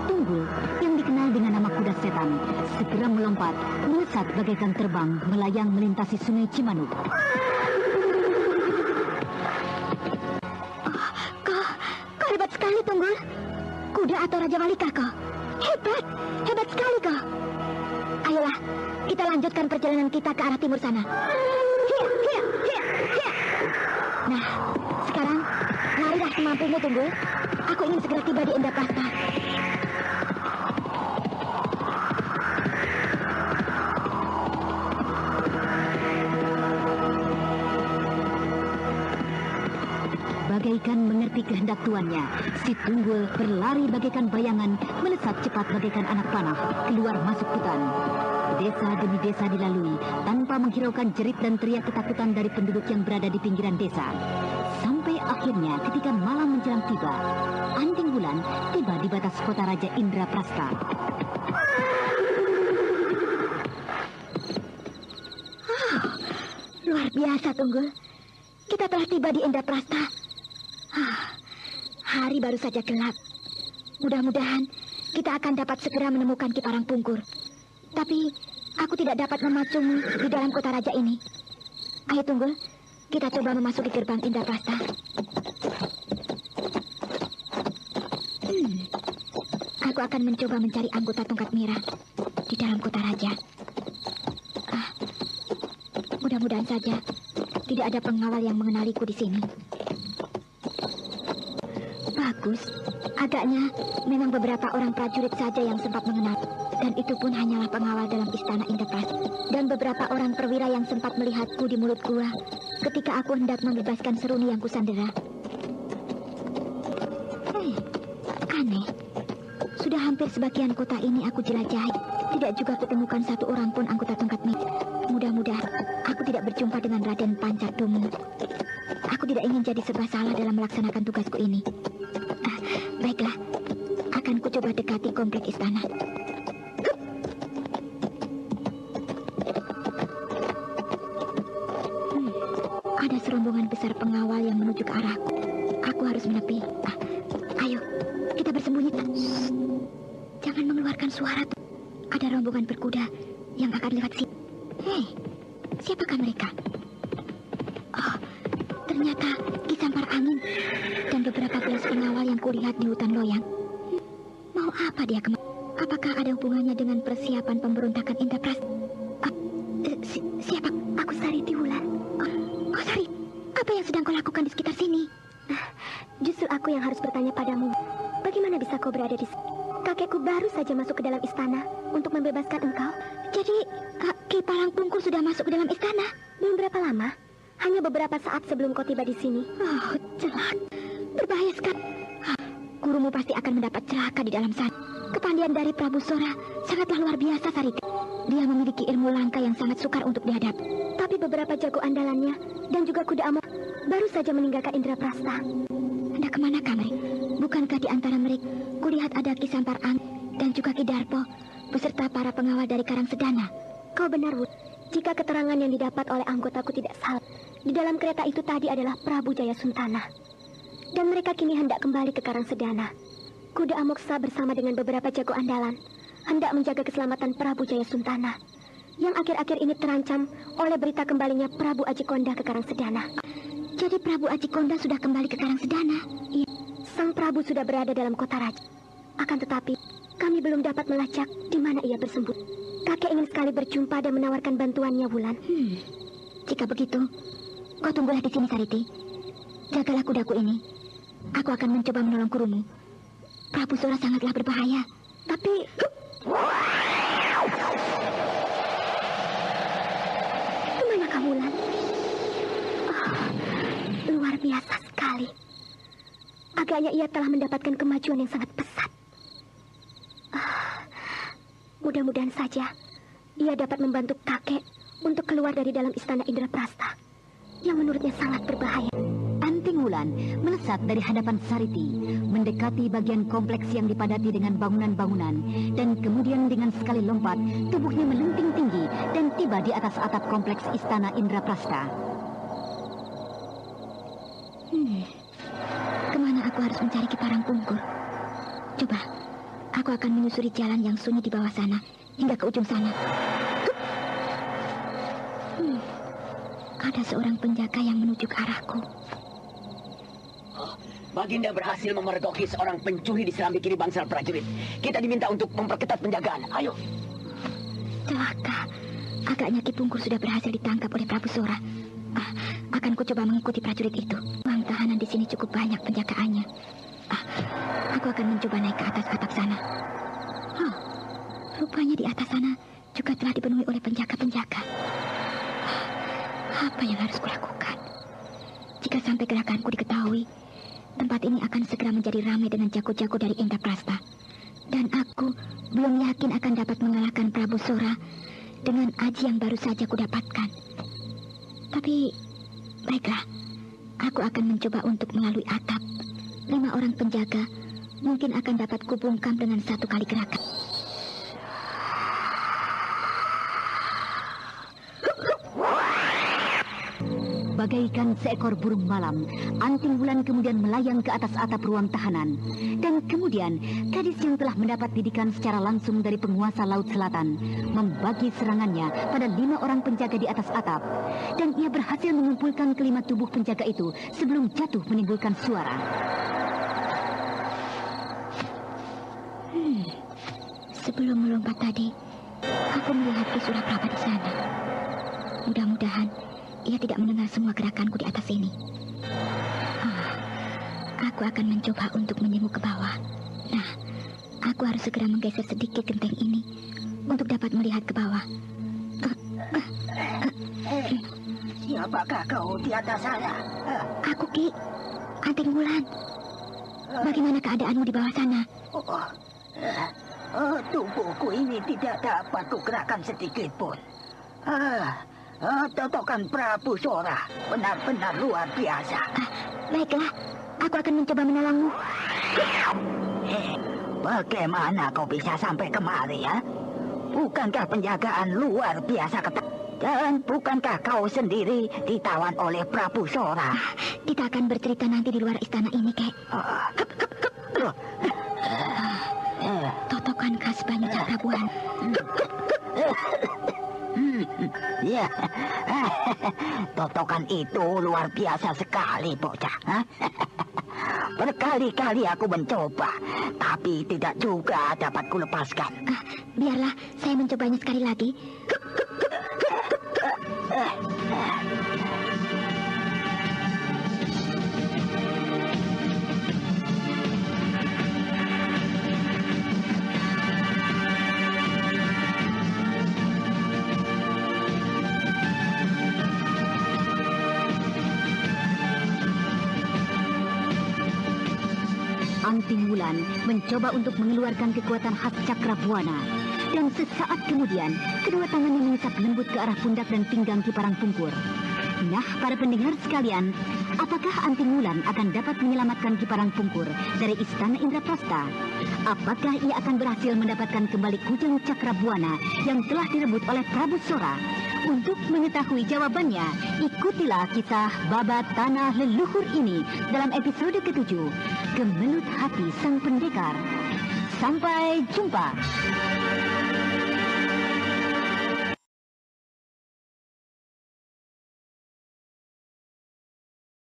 Tunggul yang dikenal dengan nama kuda setan segera melompat, melesat bagaikan terbang melayang melintasi sungai Cimanuk. Kau hebat sekali, Tunggul. Kuda atau Raja Walika kau? Hebat sekali kau. Ayolah, kita lanjutkan perjalanan kita ke arah timur sana. Hiya. Nah, sekarang larilah semampumu, Tunggul. Aku ingin segera tiba di Indraprastha. Bagaikan mengerti kehendak tuannya, si Tunggul berlari bagaikan bayangan, melesat cepat bagaikan anak panah, keluar masuk hutan. Desa demi desa dilalui, tanpa menghiraukan jerit dan teriak ketakutan dari penduduk yang berada di pinggiran desa. Sampai Sampai akhirnya ketika malam menjelang tiba, Anting Wulan tiba di batas kota Raja Indraprastha. Luar biasa, Tunggul. Kita telah tiba di Indraprastha. Hari baru saja gelap. Mudah-mudahan kita akan dapat segera menemukan Ki Parangpungkur. Tapi aku tidak dapat memacumu di dalam kota raja ini. Ayo, Tunggul. Kita coba memasuki gerbang Indraprastha. Aku akan mencoba mencari anggota tongkat merah di dalam kota raja. Mudah-mudahan saja tidak ada pengawal yang mengenaliku di sini. Bagus. Agaknya memang beberapa orang prajurit saja yang sempat mengenal. Dan itu pun hanyalah pengawal dalam istana Indraprastha. Dan beberapa orang perwira yang sempat melihatku di mulut gua ketika aku hendak membebaskan Seruni yang kusandera. Aneh. Sudah hampir sebagian kota ini aku jelajahi. Tidak juga kutemukan satu orang pun anggota tongkat merah. Mudah-mudahan aku tidak berjumpa dengan Raden Pancardomo. Aku tidak ingin jadi serba salah dalam melaksanakan tugasku ini. Baiklah, akan kucoba dekati komplek istana. Ada serombongan besar pengawal yang menuju ke arahku. Aku harus menepi. Ayo, kita bersembunyi. Jangan mengeluarkan suara. Ada rombongan berkuda yang akan lewat sini. Hei, siapakah mereka? Oh, ternyata Ki Sampar Angin dan beberapa belas pengawal yang kulihat di hutan loyang. Mau apa dia kemari? Apakah ada hubungannya dengan persiapan pemberontakan Indraprastha? Siapa? Aku Sariti Wulan. Oh, Sari, apa yang sedang kau lakukan di sekitar sini? Justru aku yang harus bertanya padamu. Bagaimana bisa kau berada di sini? Kakekku baru saja masuk ke dalam istana untuk membebaskan engkau. Jadi, Ki Parangpungkur sudah masuk ke dalam istana? Belum berapa lama? Hanya beberapa saat sebelum kau tiba di sini. Oh, celaka. Berbahaya sekali. Gurumu pasti akan mendapat celaka di dalam sana. Kepandaian dari Prabu Sora sangatlah luar biasa, Sariti. Dia memiliki ilmu langka yang sangat sukar untuk dihadapi. Tapi beberapa jago andalannya dan juga kuda amok baru saja meninggalkan Indraprastha. Hendak kemana mereka? Bukankah di antara mereka kulihat ada Ki Sampar Angin dan juga Ki Darpo beserta para pengawal dari Karang Sedana? Kau benar, Wud. Jika keterangan yang didapat oleh anggotaku tidak salah, di dalam kereta itu tadi adalah Prabu Jaya Suntana. Dan mereka kini hendak kembali ke Karang Sedana. Kuda Amoksa bersama dengan beberapa jago andalan hendak menjaga keselamatan Prabu Jaya Suntana yang akhir-akhir ini terancam oleh berita kembalinya Prabu Ajikonda ke Karang Sedana. Jadi Prabu Ajikonda sudah kembali ke Karang Sedana? Iya. Sang Prabu sudah berada dalam kota raja. Akan tetapi, kami belum dapat melacak di mana ia bersembunyi. Kakek ingin sekali berjumpa dan menawarkan bantuannya, Wulan. Jika begitu, kau tunggulah di sini, Sariti. Jagalah kudaku ini. Aku akan mencoba menolong gurumu. Prabu Sora sangatlah berbahaya. Tapi... Kemana kamu, Wulan? Luar biasa sekali. Agaknya ia telah mendapatkan kemajuan yang sangat pesat. Mudah-mudahan saja ia dapat membantu kakek untuk keluar dari dalam istana Indraprastha yang menurutnya sangat berbahaya. Anting Wulan melesat dari hadapan Sariti, mendekati bagian kompleks yang dipadati dengan bangunan-bangunan, dan kemudian dengan sekali lompat, tubuhnya melenting tinggi dan tiba di atas atap kompleks istana Indraprastha. Kemana aku harus mencari Ki Parangpungkur? Coba, aku akan menyusuri jalan yang sunyi di bawah sana hingga ke ujung sana. Ada seorang penjaga yang menuju ke arahku. Baginda berhasil memergoki seorang pencuri di serambi kiri bangsal prajurit. Kita diminta untuk memperketat penjagaan. Ayo. Celaka. Agaknya Ki Pungkur sudah berhasil ditangkap oleh Prabu Sora. Akan ku coba mengikuti prajurit itu. Ruang tahanan di sini cukup banyak penjagaannya. Aku akan mencoba naik ke atas atap sana. Rupanya di atas sana juga telah dipenuhi oleh penjaga-penjaga. Apa yang harus kulakukan? Jika sampai gerakanku diketahui, tempat ini akan segera menjadi ramai dengan jago-jago dari Indraprastha. Dan aku belum yakin akan dapat mengalahkan Prabu Sora dengan aji yang baru saja kudapatkan. Tapi, baiklah, Aku akan mencoba untuk melalui atap. 5 orang penjaga mungkin akan dapat kubungkam dengan 1 kali gerakan. Bagaikan seekor burung malam, Anting Wulan kemudian melayang ke atas atap ruang tahanan. Dan kemudian, gadis yang telah mendapat didikan secara langsung dari penguasa Laut Selatan membagi serangannya pada 5 orang penjaga di atas atap. Dan ia berhasil mengumpulkan kelima tubuh penjaga itu sebelum jatuh menimbulkan suara. Sebelum melompat tadi, aku melihat Ki Suraprabha di sana. Mudah-mudahan ia tidak mendengar semua gerakanku di atas ini. Aku akan mencoba untuk menjenguk ke bawah. Nah, aku harus segera menggeser sedikit genteng ini untuk dapat melihat ke bawah. Siapakah kau di atas sana? Aku, Ki. Anting Wulan. Bagaimana keadaanmu di bawah sana? Tubuhku ini tidak dapat kugerakkan sedikit pun. Totokan Prabu Sora benar-benar luar biasa. Baiklah, aku akan mencoba menolongmu. Bagaimana kau bisa sampai kemari ya? Bukankah penjagaan luar biasa ketat? Dan bukankah kau sendiri ditawan oleh Prabu Sora? Kita akan bercerita nanti di luar istana ini, Kek. Totokan khas Banyu Cakrabuana. Ya, totokan itu luar biasa sekali, bocah. Berkali-kali aku mencoba, tapi tidak juga dapat kulepaskan. Biarlah, saya mencobanya sekali lagi. Anting Wulan mencoba untuk mengeluarkan kekuatan khas Cakrabuana. Dan sesaat kemudian, kedua tangannya mengisap lembut ke arah pundak dan pinggang Ki Parangpungkur. Nah, para pendengar sekalian, apakah Anting Wulan akan dapat menyelamatkan Ki Parangpungkur dari Istana Indraprasta? Apakah ia akan berhasil mendapatkan kembali kujang Cakrabuana yang telah direbut oleh Prabu Sora? Untuk mengetahui jawabannya, ikutilah kisah Babat Tanah Leluhur ini dalam episode ke-7, Gemelut Hati Sang Pendekar. Sampai jumpa.